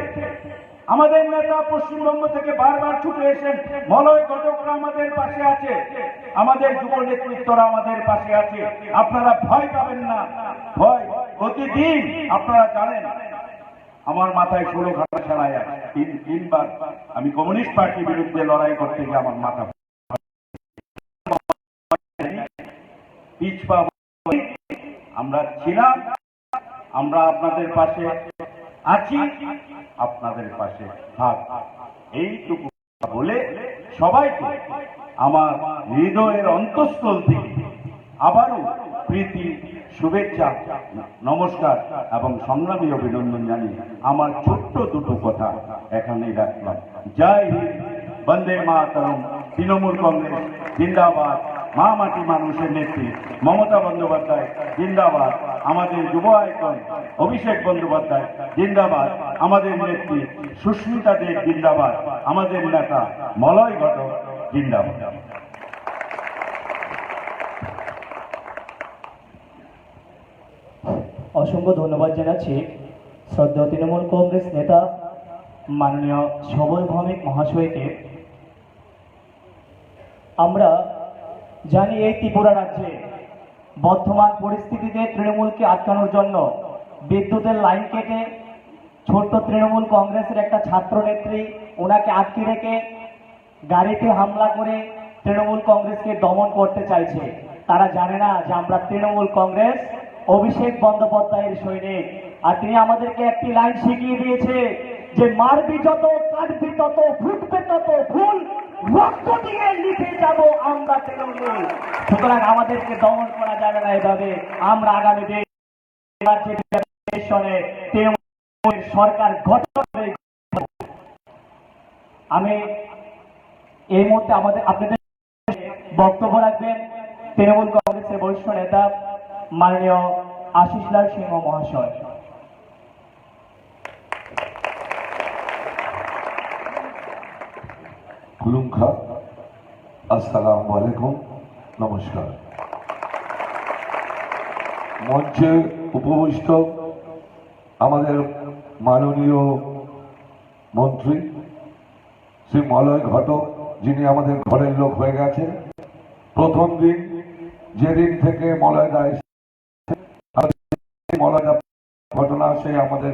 আমাদের নেতা পশ্চিমবঙ্গ থেকে বারবার ছুটে এসেন মলয় ঘটকরা আমাদের পাশে আছে, আমাদের যুব নেতৃত্বরা আমাদের পাশে আছে। আপনারা ভয় পাবেন না, ভয় প্রতিদিন আপনারা জানেন আমার মাথায় 16 ঘাটা সেলাই আছে। তিনবার আমি কমিউনিস্ট পার্টির বিরুদ্ধে লড়াই করতে গিয়ে আমার মাথা পিছপা। আমরা ছিলাম, আমরা আপনাদের পাশে আছি, আপনাদের পাশে থাক, এইটুকু বলে সবাইকে আমার হৃদয়ের অন্তঃস্থল থেকে আবারও প্রীতি, শুভেচ্ছা, নমস্কার এবং সংগ্রামী অভিনন্দন জানিয়ে আমার ছোট্ট দুটো কথা এখানেই রাখলাম। জয় হিন্দ, বন্দে মাতরম, তৃণমূল কংগ্রেস জিন্দাবাদ, মা মাটি মানুষের নেত্রী মমতা বন্দ্যোপাধ্যায় জিন্দাবাদ, আমাদের যুব আইকন অভিষেক বন্দ্যোপাধ্যায় জিন্দাবাদ, আমাদের নেত্রী সুস্মিতা দেব জিন্দাবাদ, আমাদের নেতা মলয় ঘটক জিন্দাবাদ। অসংখ্য ধন্যবাদ জানাচ্ছি শ্রদ্ধেয় তৃণমূল কংগ্রেস নেতা মাননীয় সবল ভৌমিক মহাশয়কে। আমরা জানি এই ত্রিপুরা রাজ্যে বর্তমান পরিস্থিতিতে তৃণমূলকে আটকানোর জন্য বিদ্যুতের লাইন কেটে ছোট্ট তৃণমূল কংগ্রেসের একটা ছাত্র নেত্রী ওনাকে আটকে রেখে গাড়িতে হামলা করে তৃণমূল কংগ্রেসকে দমন করতে চাইছে। তারা জানে না যে আমরা তৃণমূল কংগ্রেস অভিষেক বন্দ্যোপাধ্যায়ের সৈনিক। আর তিনি আমাদেরকে একটি লাইন শিখিয়ে দিয়েছে যে মারবি যত, কাটবি তত, ফুটবে তত ফুল, রক্ত দিয়ে লিখে যাব আমরা তৃণমূল। সুতরাং আমাদেরকে দমন করা যাবে না এভাবে। আমরা আগামী দিন তৃণমূল সরকার গঠন করে। আমি এই মুহূর্তে আপনাদের বক্তব্য রাখবেন তৃণমূল কংগ্রেসের বরিষ্ঠ নেতা মাননীয় আশিস লাল সিংহ মহাশয়। খুলুমখা, আসসালামু আলাইকুম, নমস্কার। মঞ্চে উপবিষ্ট আমাদের মাননীয় মন্ত্রী শ্রী মলয় ঘটক, যিনি আমাদের ঘরের লোক হয়ে গেছেন। প্রথম দিন যেদিন থেকে মলয়দা মলয়দা ঘটনা আসে, আমাদের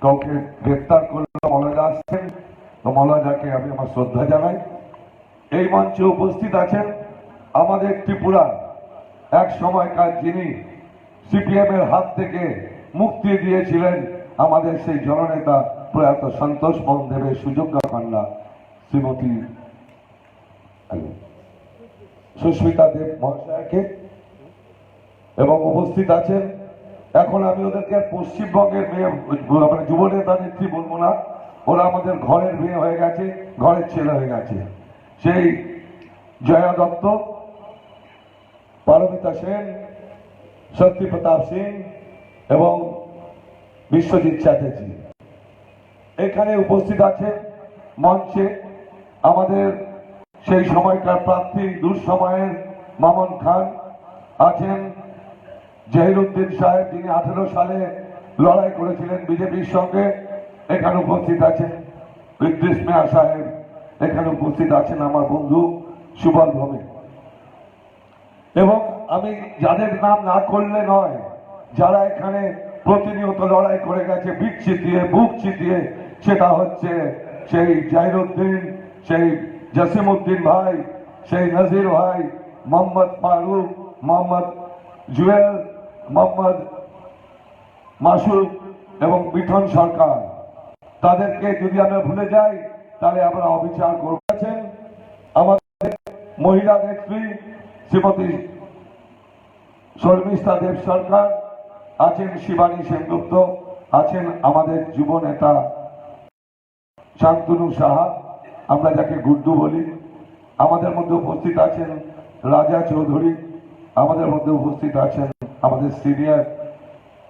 কাউকে গ্রেপ্তার করলো, মলয়দা আসছেন, তো মলয়দাকে আমি আমার শ্রদ্ধা জানাই। এই মঞ্চে উপস্থিত আছেন আমাদের ত্রিপুরার এক সময়কার যিনি সিপিএম এর হাত থেকে মুক্তি দিয়েছিলেন আমাদের সেই জননেতা প্রয়াত সন্তোষ মোহন দেবের সুযোগ্য কন্যা শ্রীমতী সুস্মিতা দেব মহাশয়কে, এবং উপস্থিত আছেন, এখন আমি ওদেরকে আর পশ্চিমবঙ্গের মেয়ে মানে যুব নেতা নেত্রী বলবো না, ওরা আমাদের ঘরের মেয়ে হয়ে গেছে, ঘরের ছেলে হয়ে গেছে। সেই জয়া দত্ত, পারমিতা সেন, শক্তি প্রতাপ সিং এবং বিশ্বজিৎ চ্যাটার্জি এখানে উপস্থিত আছে। মঞ্চে আমাদের সেই সময়কার প্রার্থী দুঃসময়ের মামুন খান আছেন, জহিরুদ্দিন সাহেব যিনি 18 সালে লড়াই করেছিলেন বিজেপির সঙ্গে, এখানে উপস্থিত আছেন ইদ্রিস মিয়া সাহেব, এখানে উপস্থিত আছেন আমার বন্ধু সুবল ভৌমিক, এবং আমি যাদের নাম না করলে নয়, যারা এখানে প্রতিনিয়ত লড়াই করে গেছে পিঠ চিতিয়ে বুক চিতিয়ে, সেটা হচ্ছে সেই জাহিরুদ্দিন, সেই জসিমউদ্দিন ভাই, সেই নজির ভাই, মোহাম্মদ ফারুক, মোহাম্মদ জুয়েল, মোহাম্মদ মাসুদ এবং মিঠন সরকার। তাদেরকে যদি আমরা ভুলে যাই তাহলে আমরা অবিচার করছেন। আমাদের মহিলা নেত্রী শ্রীমতী শর্মিষ্ঠা দেব সরকার আছেন, শিবানী সেনগুপ্ত আছেন, আমাদের যুব নেতা শান্তনু সাহা, আমরা যাকে গুড্ডু বলি, আমাদের মধ্যে উপস্থিত আছেন রাজা চৌধুরী, আমাদের মধ্যে উপস্থিত আছেন আমাদের সিনিয়র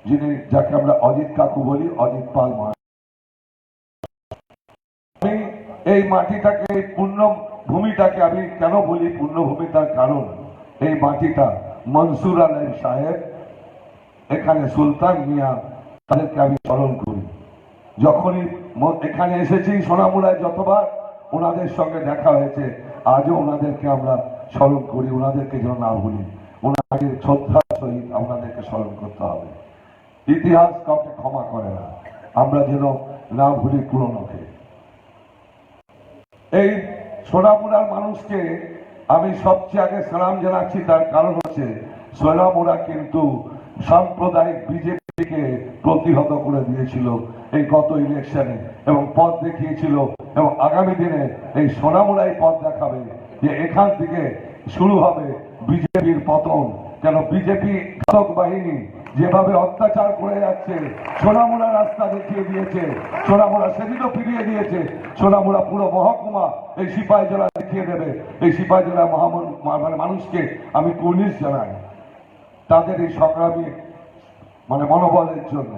যিনি, যাকে আমরা অজিত কাকু বলি, অজিত পাল মহাশয়। আমি এই মাটিটাকে, এই পূর্ণভূমিটাকে আমি কেন বলি পূর্ণভূমি, তার কারণ এই মাটিটা মনসুর আলম সাহেব, এখানে সুলতান মিয়া, তাদেরকে আমি স্মরণ করি। যখনই এখানে এসেছি সোনামুড়ায় যতবার ওনাদের সঙ্গে দেখা হয়েছে, আজও ওনাদেরকে আমরা স্মরণ করি, ওনাদেরকে যেন না ভুলি, ওনাদের শ্রদ্ধার সহিত আমাদেরকে স্মরণ করতে হবে। ইতিহাস কাউকে ক্ষমা করে না, আমরা যেন না ভুলি পুরনোকে। এই সোনামুড়ার মানুষকে আমি সবচেয়ে আগে সালাম জানাচ্ছি, তার কারণ হচ্ছে সোনামুড়া কিন্তু সাম্প্রদায়িক বিজেপিকে প্রতিহত করে দিয়েছিল এই গত ইলেকশনে, এবং পথ দেখিয়েছিল, এবং আগামী দিনে এই সোনামুড়াই পথ দেখাবে যে এখান থেকে শুরু হবে বিজেপির পতন। কেন বিজেপি ঘাতক বাহিনী যেভাবে অত্যাচার করে যাচ্ছে, সোনামুড়া রাস্তা দেখিয়ে দিয়েছে, সোনামুড়া সেদিনও ফিরিয়ে দিয়েছে, সোনামুড়া পুরো মহকুমা এই সিপাহীজলা দেখিয়ে দেবে। এই সিপাহীজলা মানুষকে আমি কুর্নিশ জানাই তাদের এই সংগ্রামী মনোবলের জন্য।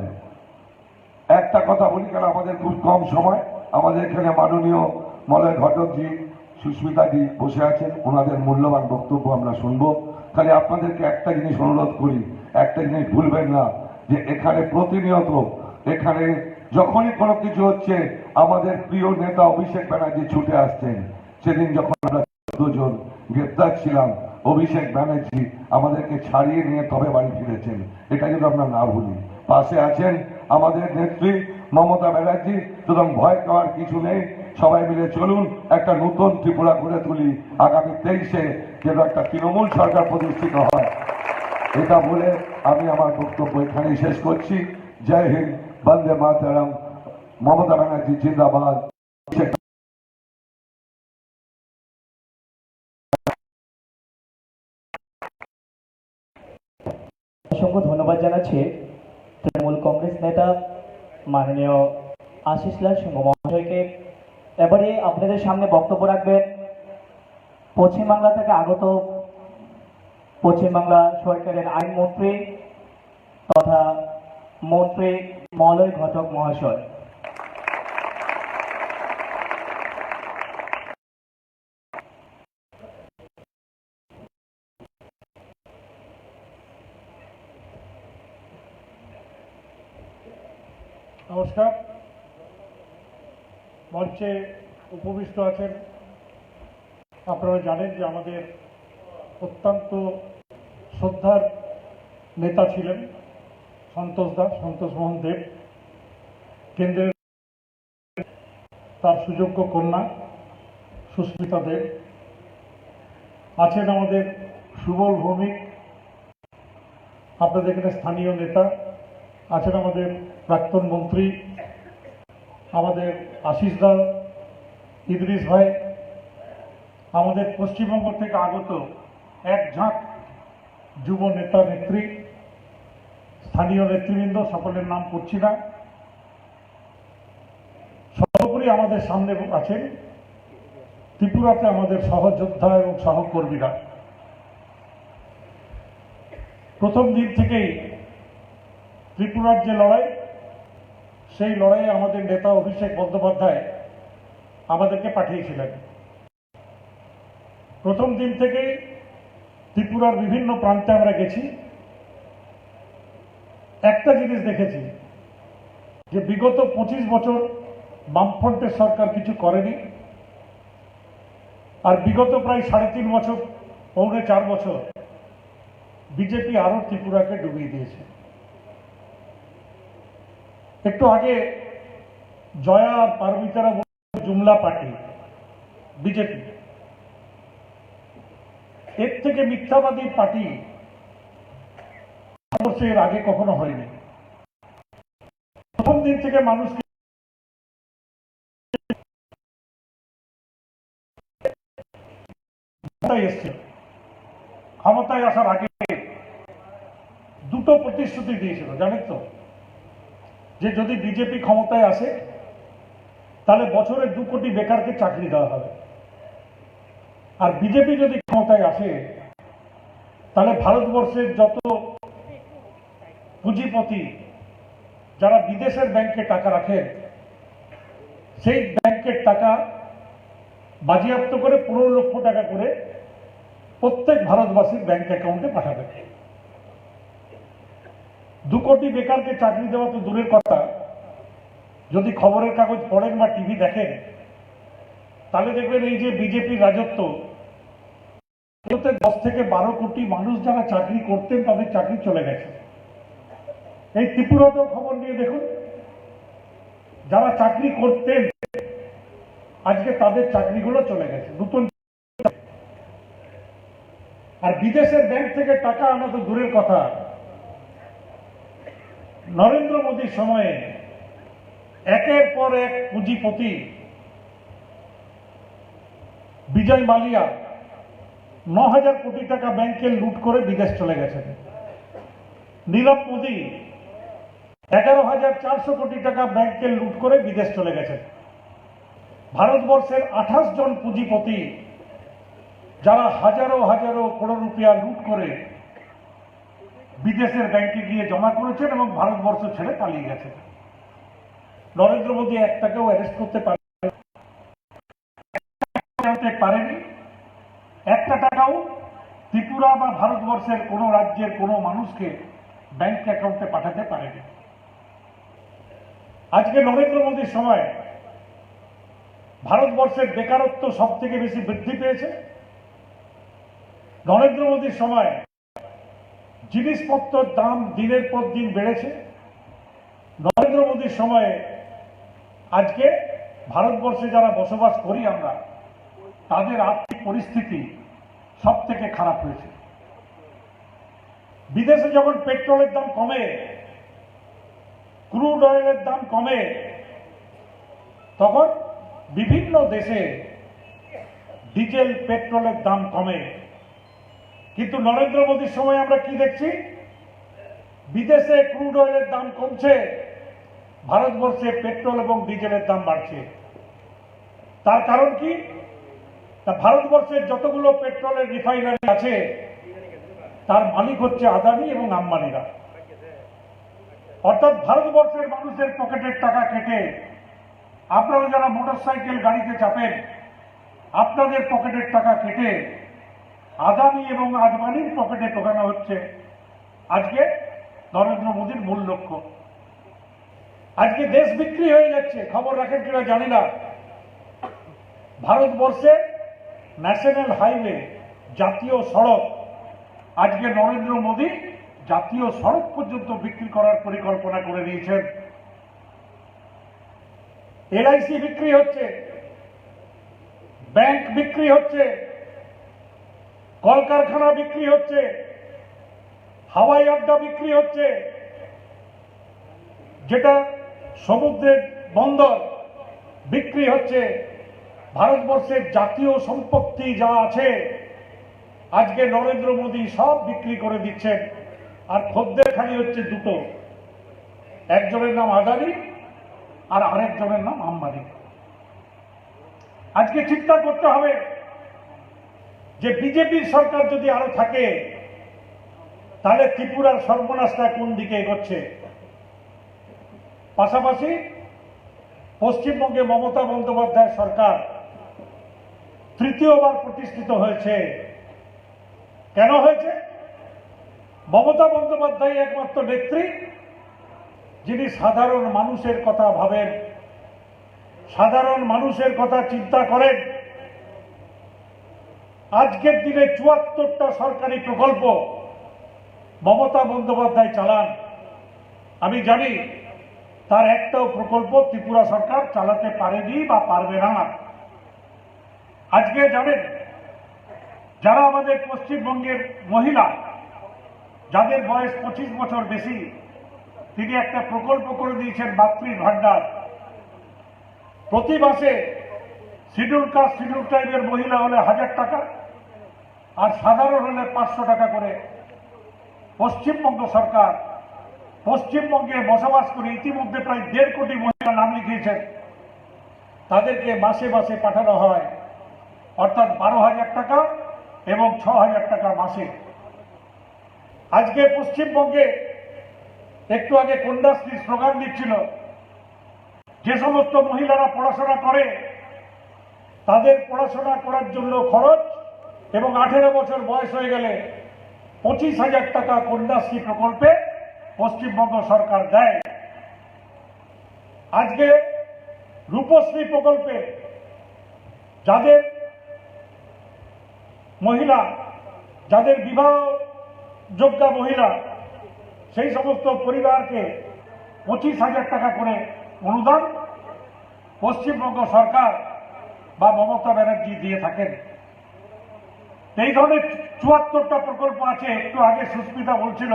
একটা কথা বলি, কেন আমাদের খুব কম সময়, আমাদের এখানে মাননীয় মলয় ঘটকজি, সুস্মিতাজি বসে আছেন, ওনাদের মূল্যবান বক্তব্য আমরা শুনবো। খালি আপনাদেরকে একটা জিনিস অনুরোধ করি, একটা জিনিস ভুলবেন না, যে এখানে প্রতিনিয়ত, এখানে যখনই কোনো কিছু হচ্ছে, আমাদের প্রিয় নেতা অভিষেক ব্যানার্জি ছুটে আসছেন। সেদিন যখন আমরা 14 জন গ্রেপ্তার ছিলাম, অভিষেক ব্যানার্জি আমাদেরকে ছাড়িয়ে নিয়ে তবে বাড়ি ফিরেছেন, এটা যদি আমরা না ভুলি। পাশে আছেন আমাদের নেত্রী মমতা ব্যানার্জি, সুতরাং ভয় পাওয়ার কিছু নেই, সবাই মিলে চলুন একটা নতুন ত্রিপুরা গড়ে তুলি, আগামী 23-এ যেন একটা তৃণমূল সরকার প্রতিষ্ঠিত হয়। এটা বলে আমি আমার বক্তব্য এখানেই শেষ করছি। জয় হিন্দ, বন্দে মাতরম, মমতা ব্যানার্জি জিন্দাবাদ। অসংখ্য ধন্যবাদ জানাচ্ছি তৃণমূল কংগ্রেস নেতা মাননীয় আশিস লাল সিংহ মহাশয়কে। এবারে আপনাদের সামনে বক্তব্য রাখবেন পশ্চিমবাংলা থেকে আগত পশ্চিমবাংলা সরকারের আইনমন্ত্রী তথা মন্ত্রী মলয় ঘটক মহাশয়। নমস্কার। মঞ্চে উপবিষ্ট আছেন, আপনারা জানেন যে আমাদের অত্যন্ত শ্রদ্ধার নেতা ছিলেন সন্তোষ মোহন দেব, কেন্দ্রের তার সুযোগ্য কন্যা সুস্মিতা দেব, আছেন আমাদের সুবল ভৌমিক, আপনাদের এখানে স্থানীয় নেতা আছেন, আমাদের প্রাক্তন মন্ত্রী আমাদের আশিস দা, ইদ্রিস ভাই, আমাদের পশ্চিমবঙ্গ থেকে আগত এক ঝাঁক যুব নেতা নেত্রী, স্থানীয় নেতৃবৃন্দ, সকলের নাম করছি না। সর্বোপরি আমাদের সামনে আছেন ত্রিপুরাতে আমাদের সহযোদ্ধা এবং সহকর্মীরা। প্রথম দিন থেকেই ত্রিপুরার যে লড়াই, সেই লড়াইয়ে আমাদের নেতা অভিষেক বন্দ্যোপাধ্যায় আমাদেরকে পাঠিয়েছিলেন। প্রথম দিন থেকেই ত্রিপুরার বিভিন্ন প্রান্তে আমরা গেছি। একটা জিনিস দেখেছি যে বিগত 25 বছর বামফ্রন্টের সরকার কিছু করেনি, আর বিগত প্রায় 3.5 বছর, পৌনে 4 বছর বিজেপি আরো ত্রিপুরাকে ডুবিয়ে দিয়েছে। একটু আগে জয়া আর পারমিতারা জুমলা পার্টি বিজেপি, এর থেকে মিথ্যাবাদী পার্টি এর আগে কখনো হয়নি। প্রথম দিন থেকে মানুষকে এসছে, ক্ষমতায় আসার আগে দুটো প্রতিশ্রুতি দিয়েছিল, জানেন তো, যে যদি বিজেপি ক্ষমতায় আসে তাহলে বছরে 2 কোটি বেকারকে চাকরি দেওয়া হবে, আর বিজেপি যদি ক্ষমতায় আসে তাহলে ভারতবর্ষের যত পুঁজিপতি যারা বিদেশের ব্যাংকে টাকা রাখেন, সেই ব্যাংকের টাকা বাজেয়াপ্ত করে 15 লক্ষ টাকা করে প্রত্যেক ভারতবাসীর ব্যাংক অ্যাকাউন্টে পাঠাবে। 2 কোটি বেকারকে চাকরি দেওয়া তো দূরের কথা, যদি খবরের কাগজ পড়েন বা টিভি দেখেন তাহলে দেখবেন এই যে বিজেপির রাজত্ব, 10 থেকে 12 কোটি মানুষ যারা চাকরি করতেন তাদের চাকরি চলে গেছে। এই ত্রিপুরাতেও খবর নিয়ে দেখুন, যারা চাকরি করতেন আজকে তাদের চাকরিগুলো চলে গেছে, নতুন। আর বিদেশের ব্যাংক থেকে টাকা আনা তো দূরের কথা, নরেন্দ্র মোদীর সময়ে একের পর এক পুঁজিপতি, বিজয় মালিয়া 9,000 কোটি টাকা ব্যাংকে লুট করে বিদেশ চলে গেছেন। নীরব মোদী 11,400 কোটি টাকা ব্যাংকে লুট করে বিদেশ চলে গেছেন। ভারতবর্ষের 28 জন পুঁজিপতি যারা হাজারো হাজারো কোটি রুপিয়া লুট করে বিদেশের ব্যাংকে গিয়ে জমা করেছেন এবং ভারতবর্ষ ছেড়ে পালিয়ে গেছেন। নরেন্দ্র মোদী একটাকেও অ্যারেস্ট করতে পারেনি, একটা টাকাও ত্রিপুরা বা ভারতবর্ষের কোনো রাজ্যের কোনো মানুষকে ব্যাংক অ্যাকাউন্টে পাঠাতে পারেনি। আজকে নরেন্দ্র মোদীর সময় ভারতবর্ষের বেকারত্ব সব থেকে বেশি বৃদ্ধি পেয়েছে। নরেন্দ্র মোদীর সময় জিনিসপত্রের দাম দিনের পর দিন বেড়েছে। নরেন্দ্র মোদীর সময়ে আজকে ভারতবর্ষে যারা বসবাস করি আমরা, তাদের আর্থিক পরিস্থিতি সব থেকে খারাপ হয়েছে। বিদেশে যখন পেট্রোলের দাম কমে, ক্রুড অয়েলের দাম কমে, তখন বিভিন্ন দেশে ডিজেল পেট্রোলের দাম কমে। কিন্তু নরেন্দ্র মোদীর সময় আমরা কি দেখছি? বিদেশে ক্রুড অয়েলের দাম কমছে, ভারতবর্ষে পেট্রোল এবং ডিজেলের দাম বাড়ছে। তার কারণ কি? তা ভারতবর্ষের যতগুলো পেট্রোলের রিফাইনারি আছে তার মালিক হচ্ছে আদানি এবং আম্বানিরা। অর্থাৎ ভারতবর্ষের মানুষের পকেটের টাকা কেটে, আপনারা যারা মোটরসাইকেল গাড়িতে চাপেন, আপনাদের পকেটের টাকা কেটে আদানি এবং আম্বানির পকেটে ঢোকানো হচ্ছে আজকে নরেন্দ্র মোদীর মূল লক্ষ্য। আজকে দেশ বিক্রি হয়ে যাচ্ছে, খবর রাখেন কিনা জানি না। ভারতবর্ষে ন্যাশনাল হাইওয়ে, জাতীয় সড়ক, আজকে নরেন্দ্র মোদী জাতীয় সড়ক পর্যন্ত বিক্রি করার পরিকল্পনা করে নিয়েছেন। এলআইসি বিক্রি হচ্ছে, ব্যাংক বিক্রি হচ্ছে, কলকারখানা বিক্রি হচ্ছে, হাওয়াই আড্ডা বিক্রি হচ্ছে, যেটা সমুদ্রের বন্দর বিক্রি হচ্ছে, ভারতবর্ষের জাতীয় সম্পত্তি যা আছে আজকে নরেন্দ্র মোদী সব বিক্রি করে দিচ্ছেন। আর খদ্দের খালি হচ্ছে দুটো, একজনের নাম আদানি আর আরেকজনের নাম আম্বানি। আজকে চিন্তা করতে হবে যে বিজেপির সরকার যদি আরো থাকে তাহলে ত্রিপুরার সর্বনাশটা কোন দিকে এগোচ্ছে। পাশাপাশি পশ্চিমবঙ্গে মমতা বন্দ্যোপাধ্যায় সরকার তৃতীয়বার প্রতিষ্ঠিত হয়েছে। কেন হয়েছে? মমতা বন্দ্যোপাধ্যায় একমাত্র নেত্রী যিনি সাধারণ মানুষের কথা ভাবেন, সাধারণ মানুষের কথা চিন্তা করেন। আজকের দিনে ৭৪টা সরকারি প্রকল্প মমতা বন্দ্যোপাধ্যায় চালান। আমি জানি তার একটাও প্রকল্প ত্রিপুরা সরকার চালাতে পারেনি বা পারবে না। আজকে জানেন, যারা আমাদের পশ্চিমবঙ্গের মহিলা যাদের বয়স 25 বছর বেশি, তিনি একটা প্রকল্প করে দিয়েছেন মাতৃ ভান্ডার। প্রতি মাসে শিডিউল কাস্ট শিডিউল ট্রাইবের মহিলা হলে 1000 টাকা আর সাধারণ হলে 500 টাকা করে পশ্চিমবঙ্গ সরকার পশ্চিমবঙ্গে বসবাস করে ইতিমধ্যে প্রায় 1.5 কোটি মহিলা নাম লিখিয়েছেন। তাদেরকে মাসে মাসে পাঠানো হয়, অর্থাৎ 12,000 টাকা এবং 6,000 টাকা মাসে। আজকে পশ্চিমবঙ্গে একটু আগে কন্যাশ্রী স্লোগান দিচ্ছিল, যে সমস্ত মহিলারা পড়াশোনা করে তাদের পড়াশোনা করার জন্য খরচ এবং 18 বছর বয়স হয়ে গেলে 25,000 টাকা কন্যাশ্রী প্রকল্পে পশ্চিমবঙ্গ সরকার দেয়। আজকে রূপশ্রী প্রকল্পে যাদের মহিলা, যাদের বিবাহযোগ্যা মহিলা, সেই সমস্ত পরিবারকে 25,000 টাকা করে অনুদান পশ্চিমবঙ্গ সরকার বা মমতা ব্যানার্জি দিয়ে থাকেন। এই ধরনের ৭৪টা প্রকল্প আছে। একটু আগে সুস্মিতা বলছিল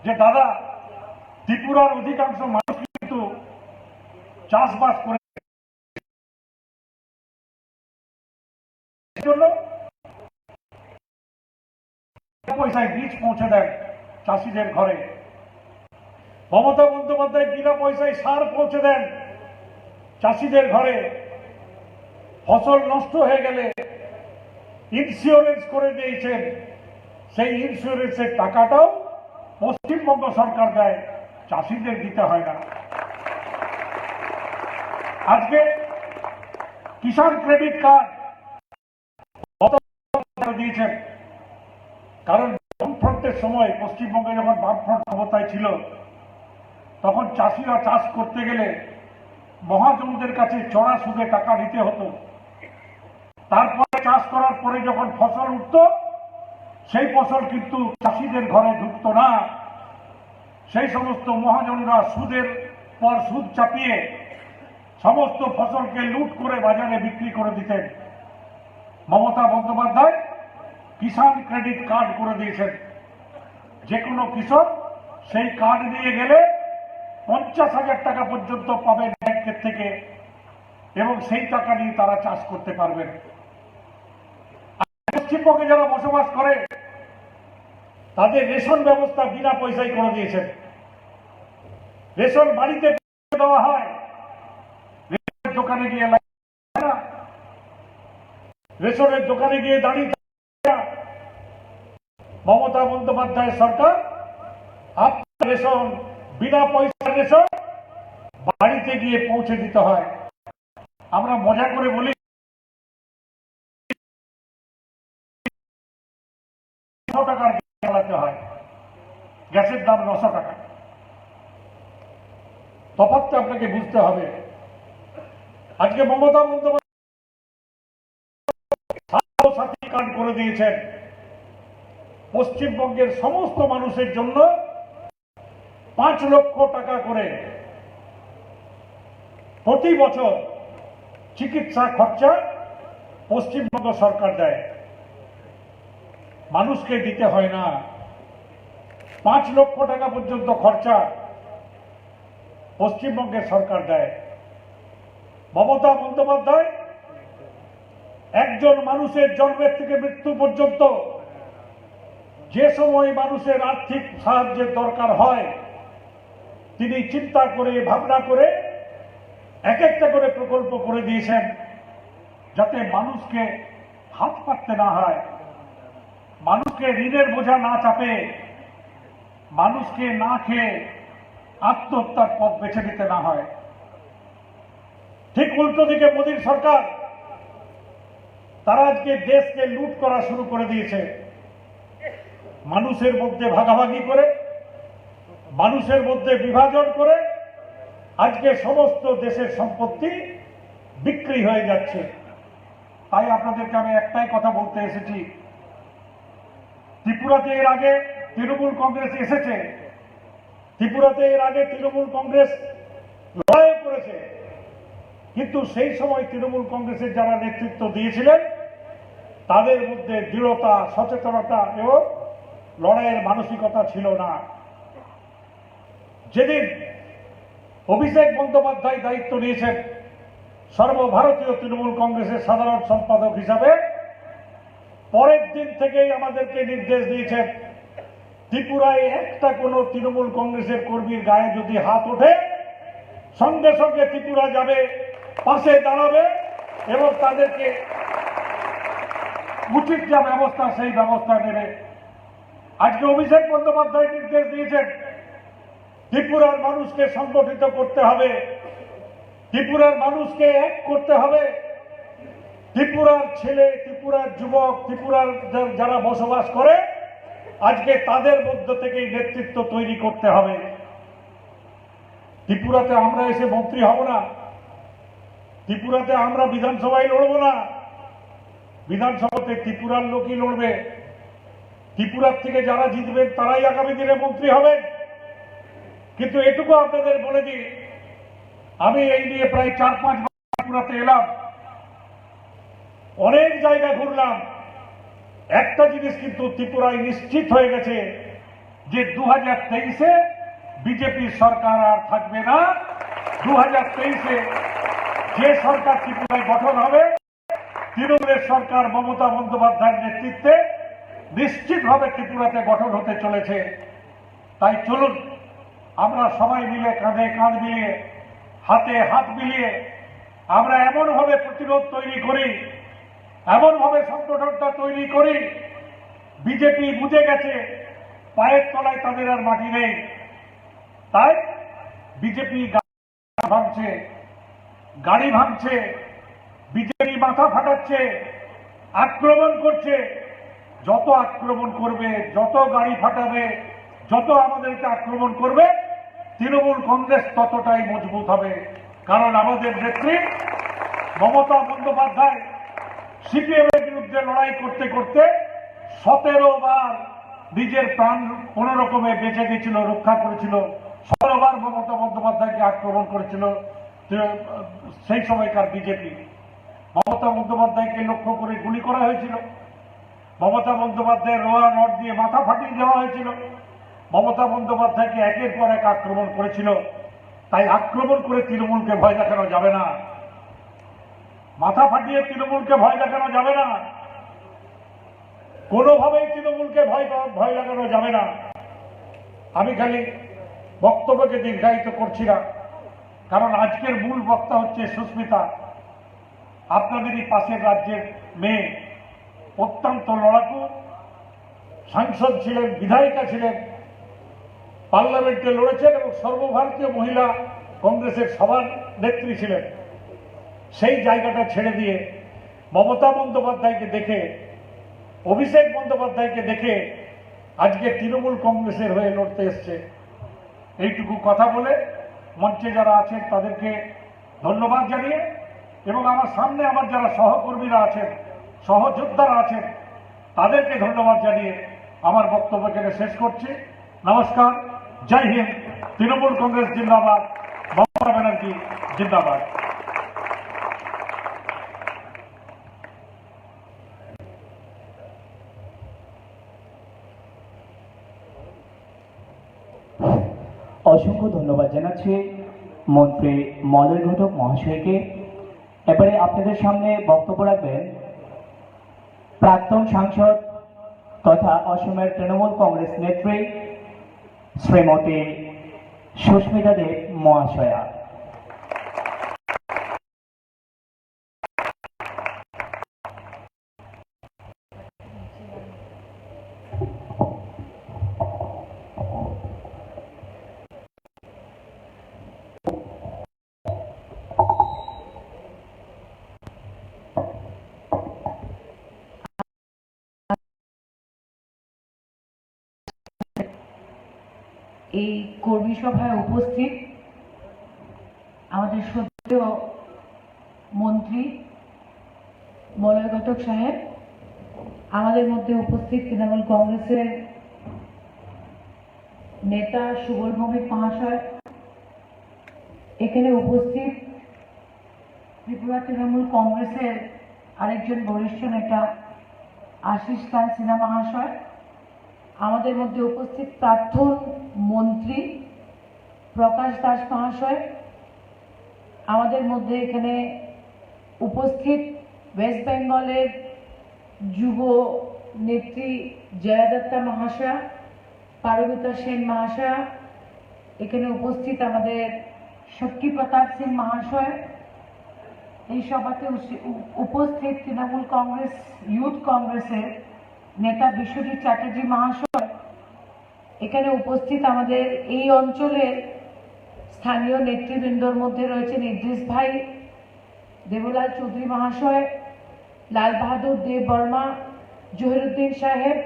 যে দাদা, ত্রিপুরার অধিকাংশ মানুষ কিন্তু চাষবাস করে জন্য পয়সায় বীজ পৌঁছে দেন চাষিদের ঘরে। মমতা বন্দ্যোপাধ্যায় বিনা পয়সায় সার পৌঁছে দেন চাষিদের ঘরে। ফসল নষ্ট হয়ে গেলে ইন্স্যুরেন্স করে দিয়েছেন, সেই ইন্স্যুরেন্সের টাকাটাও পশ্চিমবঙ্গ সরকার দেয়, চাষিদের দিতে হয় না। আজকে কিষাণ ক্রেডিট কার্ড দিয়েছেন, কারণ বামফ্রন্টের সময় পশ্চিমবঙ্গে যখন বামফ্রন্ট ক্ষমতায় ছিল তখন চাষিরা চাষ করতে গেলে মহাজনদের কাছে চড়া সুদে টাকা দিতে হতো। তারপরে চাষ করার পরে যখন ফসল উঠত, সেই ফসল কিন্তু চাষিদের ঘরে ঢুকত না। সেই সমস্ত মহাজনরা সুদের পর সুদ চাপিয়ে সমস্ত ফসলকে লুট করে বাজারে বিক্রি করে দিতেন। মমতা বন্দ্যোপাধ্যায় কিষাণ ক্রেডিট কার্ড করে দিয়েছেন। যে কোনো কৃষক সেই কার্ড নিয়ে গেলে 50,000 টাকা পর্যন্ত পাবেন ব্যাংকের থেকে, এবং সেই টাকা নিয়ে তারা চাষ করতে পারবেন। পশ্চিমবঙ্গে যারা বসবাস করে তাদের রেশন ব্যবস্থা বিনা পয়সায় করে দিয়েছেন। রেশন বাড়িতে দেওয়া হয়, রেশনের দোকানে গিয়ে রেশনের দোকানে গিয়ে দাঁড়িয়ে। মমতা বন্দ্যোপাধ্যায়ের সরকার আপনার রেশন বিনা পয়সার রেশন বাড়িতে গিয়ে পৌঁছে দিতে হয়। আমরা মজা করে বলি টাকার চালাতে হয়, গ্যাসের দাম 900 টাকা। তফাৎটা আপনাকে বুঝতে হবে। আজকে মমতা বন্দ্যোপাধ্যায় সাথী কার্ড করে দিয়েছেন। পশ্চিমবঙ্গের সমস্ত মানুষের জন্য 5 লক্ষ টাকা করে প্রতি বছর চিকিৎসা খরচা পশ্চিমবঙ্গ সরকার দেয়। মানুষকে দিতে হয় না। 5 লক্ষ টাকা পর্যন্ত খরচা পশ্চিমবঙ্গের সরকার দেয়। মমতা বন্দ্যোপাধ্যায় একজন মানুষের জন্মের থেকে মৃত্যু পর্যন্ত যে সময় মানুষের আর্থিক সাহায্যের দরকার হয় তিনি চিন্তা করে ভাবনা করে এক একটা করে প্রকল্প করে দিয়েছেন, যাতে মানুষকে হাত পাততে না হয়, মানুষকে ঋণের বোঝা না চাপে, মানুষকে না খেয়ে আত্মহত্যার পথ বেছে নিতে না হয়। ঠিক উল্টো দিকে মোদীর সরকার, তারা আজকে দেশকে লুট করা শুরু করে দিয়েছে। মানুষের মধ্যে ভাগাভাগি করে, মানুষের মধ্যে বিভাজন করে আজকে সমস্ত দেশের সম্পত্তি বিক্রি হয়ে যাচ্ছে। তাই আপনাদেরকে আমি একটাই কথা বলতে এসেছি, ত্রিপুরাতে এর আগে তৃণমূল কংগ্রেস এসেছে, ত্রিপুরাতে এর আগে তৃণমূল কংগ্রেস লড়াই করেছে, কিন্তু সেই সময় তৃণমূল কংগ্রেসের যারা নেতৃত্ব দিয়েছিলেন তাদের মধ্যে দৃঢ়তা, সচেতনতা এবং লড়াইয়ের মানসিকতা ছিল না। যেদিন অভিষেক বন্দ্যোপাধ্যায় দায়িত্ব নিয়েছেন সর্বভারতীয় তৃণমূল কংগ্রেসের সাধারণ সম্পাদক হিসাবে, পরের দিন থেকেই আমাদেরকে নির্দেশ দিয়েছেন ত্রিপুরায় একটা কোনো তৃণমূল কংগ্রেসের কর্মীর গায়ে যদি হাত ওঠে সঙ্গে সঙ্গে ত্রিপুরা যাবে, পাশে দাঁড়াবে এবং তাদেরকে উচিত যা ব্যবস্থা সেই ব্যবস্থা নেবে। আজকে অভিষেক বন্দ্যোপাধ্যায় নির্দেশ দিয়েছেন ত্রিপুরার মানুষকে সংগঠিত করতে হবে, ত্রিপুরার মানুষকে এক করতে হবে, ত্রিপুরার ছেলে, ত্রিপুরার যুবক, ত্রিপুরার যারা বসবাস করে আজকে তাদের মধ্য থেকেই নেতৃত্ব তৈরি করতে হবে। ত্রিপুরাতে আমরা এসে মন্ত্রী হব না, ত্রিপুরাতে আমরা বিধানসভায় লড়ব না, বিধানসভাতে ত্রিপুরার লোকই লড়বে। ত্রিপুরার থেকে যারা জিতবেন তারাই আগামী দিনে মন্ত্রী হবেন। কিন্তু এটুকু আপনাদের বলে দিই, আমি এই নিয়ে প্রায় 4-5 বার ত্রিপুরাতে এলাম, অনেক জায়গা ঘুরলাম। একটা জিনিস কিন্তু ত্রিপুরায় নিশ্চিত হয়ে গেছে যে 2023-এ বিজেপির সরকার আর থাকবে না। 2023-এ যে সরকার ত্রিপুরায় গঠন হবে তৃণমূলের সরকার মমতা বন্দ্যোপাধ্যায়ের নেতৃত্বে নিশ্চিতভাবে ত্রিপুরাতে গঠন হতে চলেছে। তাই চলুন আমরা সবাই মিলে কাঁধে কাঁধ মিলিয়ে, হাতে হাত মিলিয়ে আমরা এমনভাবে প্রতিরোধ তৈরি করি, এমনভাবে সংগঠনটা তৈরি করি, বিজেপি বুঝে গেছে পায়ের তলায় তাদের আর মাটি নেই। তাই বিজেপি ভাঙছে, গাড়ি ভাঙছে, বিজেপি মাথা ফাটাচ্ছে, আক্রমণ করছে। যত আক্রমণ করবে, যত গাড়ি ফাটাবে, যত আমাদেরকে আক্রমণ করবে, তৃণমূল কংগ্রেস ততটাই মজবুত হবে। কারণ আমাদের নেত্রী মমতা বন্দ্যোপাধ্যায় সিপিএম এর বিরুদ্ধে লড়াই করতে করতে 17 বার নিজের প্রাণ কোন রকমে বেঁচে গেছিল, রক্ষা করেছিল। 17 বার মমতা বন্দ্যোপাধ্যায়কে আক্রমণ করেছিল সেই সময়কার বিজেপি। মমতা বন্দ্যোপাধ্যায়কে লক্ষ্য করে গুলি করা হয়েছিল, মমতা বন্দ্যোপাধ্যায়ের রোয়া নট দিয়ে মাথা ফাটিয়ে দেওয়া হয়েছিল, মমতা বন্দ্যোপাধ্যায়কে একের পর এক আক্রমণ করেছিল। তাই আক্রমণ করে তৃণমূলকে ভয় দেখানো যাবে না, মাথা ফাটিয়ে তৃণমূলকে ভয় দেখানো যাবে না, কোনোভাবেই তৃণমূলকে ভয় লাগানো যাবে না। আমি খালি বক্তব্যকে দীর্ঘায়িত করছি না, কারণ আজকের মূল বক্তা হচ্ছে সুস্মিতা, আপনাদেরই পাশের রাজ্যের মেয়ে, অত্যন্ত লড়াকু, সাংসদ ছিলেন, বিধায়িকা ছিলেন, পার্লামেন্টে লড়েছেন এবং সর্বভারতীয় মহিলা কংগ্রেসের সভার নেত্রী ছিলেন। সেই জায়গাটা ছেড়ে দিয়ে মমতা বন্দ্যোপাধ্যায়কে দেখে, অভিষেক বন্দ্যোপাধ্যায়কে দেখে আজকে তৃণমূল কংগ্রেসের হয়ে লড়তে এসছে। এইটুকু কথা বলে মঞ্চে যারা আছেন তাদেরকে ধন্যবাদ জানিয়ে এবং আমার সামনে আমার যারা সহকর্মীরা আছেন, সহযোদ্ধারা আছেন, তাদেরকে ধন্যবাদ জানিয়ে আমার বক্তব্য এখানে শেষ করছি। নমস্কার, জয় হিন্দ, তৃণমূল কংগ্রেস জিন্দাবাদ, মমতা ব্যানার্জি জিন্দাবাদ। ধন্যবাদ জানাচ্ছি মন্ত্রী মলয় ঘটক মহাশয়কে। এবারে আপনাদের সামনে বক্তব্য রাখবেন প্রাক্তন সাংসদ তথা অসমের তৃণমূল কংগ্রেস নেত্রী শ্রীমতী সুস্মিতা দেব মহাশয়া। এই কর্মী সভায় উপস্থিত আমাদের শ্রদ্ধেয় মন্ত্রী মলয় ঘটক সাহেব, আমাদের মধ্যে উপস্থিত তৃণমূল কংগ্রেসের নেতা সুবল ভৌমিক মহাশয়, এখানে উপস্থিত ত্রিপুরা তৃণমূল কংগ্রেসের আরেকজন বরিষ্ঠ নেতা আশিস কান সিনহা মহাশয়, আমাদের মধ্যে উপস্থিত প্রাক্তন মন্ত্রী প্রকাশ দাস মহাশয়, আমাদের মধ্যে এখানে উপস্থিত ওয়েস্ট বেঙ্গলের যুব নেত্রী জয়া দত্তা মহাশয়া, পারমিতা সেন মহাশয়া, এখানে উপস্থিত আমাদের শক্তি প্রতাপ সিং মহাশয়, এই সভাতে উপস্থিত তৃণমূল কংগ্রেস ইউথ কংগ্রেসের নেতা বিশ্বজিৎ চ্যাটার্জি মহাশয়, এখানে উপস্থিত আমাদের এই অঞ্চলের স্থানীয় নেতৃবৃন্দর মধ্যে রয়েছেন ইদ্রিস ভাই, দেবলাল চৌধুরী মহাশয়, লাল বাহাদুর দেব বর্মা, জহিরুদ্দিন সাহেব,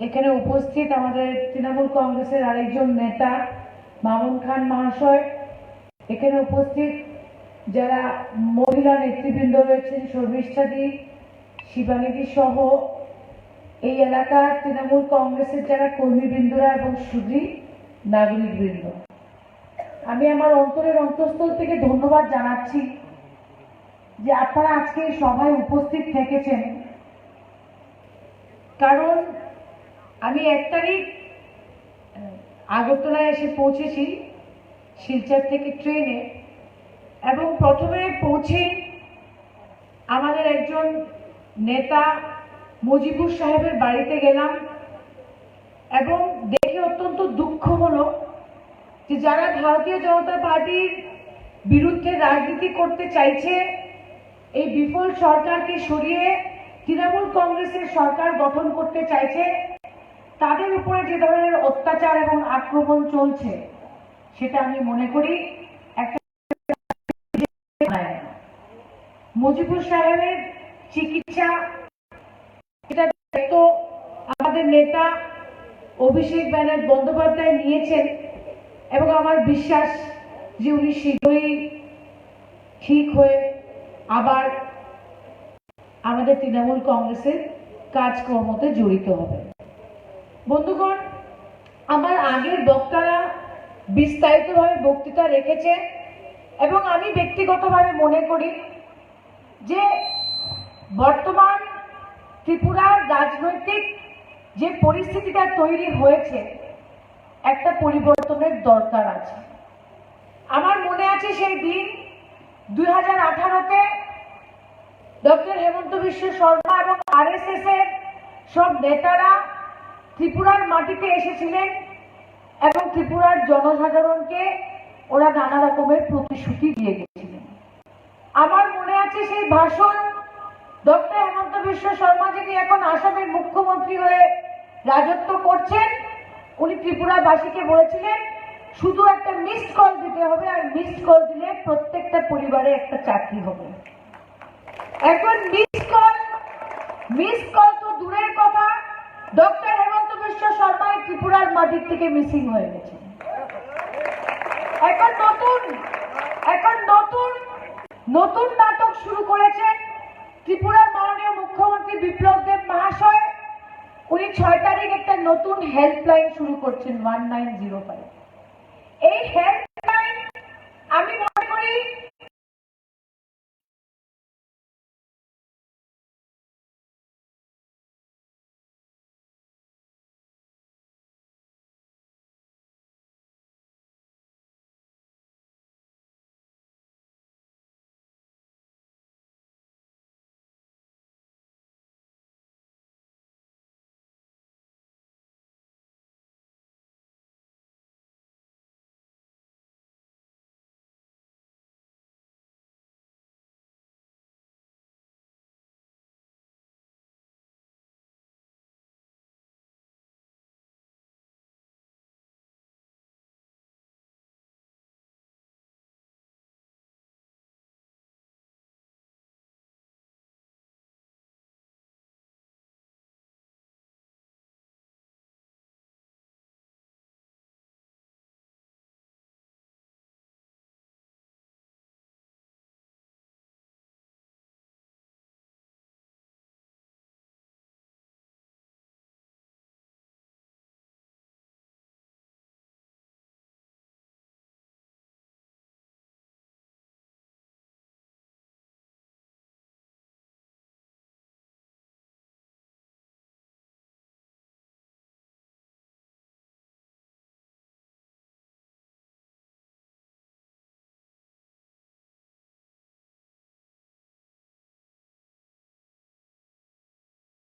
এখানে উপস্থিত আমাদের তৃণমূল কংগ্রেসের আরেকজন নেতা মামুন খান মহাশয়, এখানে উপস্থিত যারা মহিলা নেতৃবৃন্দ রয়েছেন শর্মিষ্ঠাদি, শিবানীদি সহ এই এলাকার তৃণমূল কংগ্রেসের যারা কর্মীবৃন্দরা এবং সুধী নাগরিকবৃন্দ, আমি আমার অন্তরের অন্তঃস্থল থেকে ধন্যবাদ জানাচ্ছি যে আপনারা আজকে এই সভায় উপস্থিত থেকেছেন। কারণ আমি 1 তারিখ আগরতলায় এসে পৌঁছেছি শিলচর থেকে ট্রেনে, এবং প্রথমে পৌঁছে আমাদের একজন নেতা মুজিবুর সাহেবের বাড়িতে গেলাম এবং দেখে অত্যন্ত দুঃখ হলো যে যারা ভারতীয় জনতা পার্টির বিরুদ্ধে রাজনীতি করতে চাইছে, এই বিফল সরকারকে সরিয়ে তৃণমূল কংগ্রেসের সরকার গঠন করতে চাইছে, তাদের উপরে যে ধরনের অত্যাচার এবং আক্রমণ চলছে সেটা আমি মনে করি একটা মুজিবুর সাহেবের চিকিৎসা এটা তো আমাদের নেতা অভিষেক ব্যানার্জি বন্দ্যোপাধ্যায় নিয়েছেন, এবং আমার বিশ্বাস যে উনি শীঘ্রই ঠিক হয়ে আবার আমাদের তৃণমূল কংগ্রেসের কাজকর্মতে জড়িত হবে। বন্ধুগণ, আমার আগের বক্তারা বিস্তারিতভাবে বক্তৃতা রেখেছে, এবং আমি ব্যক্তিগতভাবে মনে করি যে বর্তমান ত্রিপুরার রাজনৈতিক যে পরিস্থিতিটা তৈরি হয়েছে, একটা পরিবর্তনের দরকার আছে। আমার মনে আছে সেই দিন 2018-তে ডক্টর হেমন্ত বিশ্ব শর্মা এবং আরএসএস এর সব নেতারা ত্রিপুরার মাটিতে এসেছিলেন এবং ত্রিপুরার জনসাধারণকে ওরা নানা রকমের প্রতিশ্রুতি দিয়ে গেছিলেন। আমার মনে আছে সেই ভাষণ ডক্টর হেমন্ত বিশ্ব শর্মা, যিনি এখন আসামের মুখ্যমন্ত্রী হয়ে রাজত্ব করছেন, উনি ত্রিপুরাবাসীকে বলেছিলেন শুধু একটা মিসড কল দিতে হবে, আর মিসড কল দিলে প্রত্যেকটা পরিবারে একটা চাকরি হবে। এখন মিসড কল তো দূরের কথা, ডক্টর হেমন্ত বিশ্ব শর্মা ত্রিপুরার মাটির থেকে মিসিং হয়ে গেছে। এখন নতুন নাটক শুরু করেছেন ত্রিপুরার মাননীয় মুখ্যমন্ত্রী বিপ্লব দেব মহাশয়। উনি 6 তারিখ একটা নতুন হেল্পলাইন শুরু করছেন 1905। এই হেল্প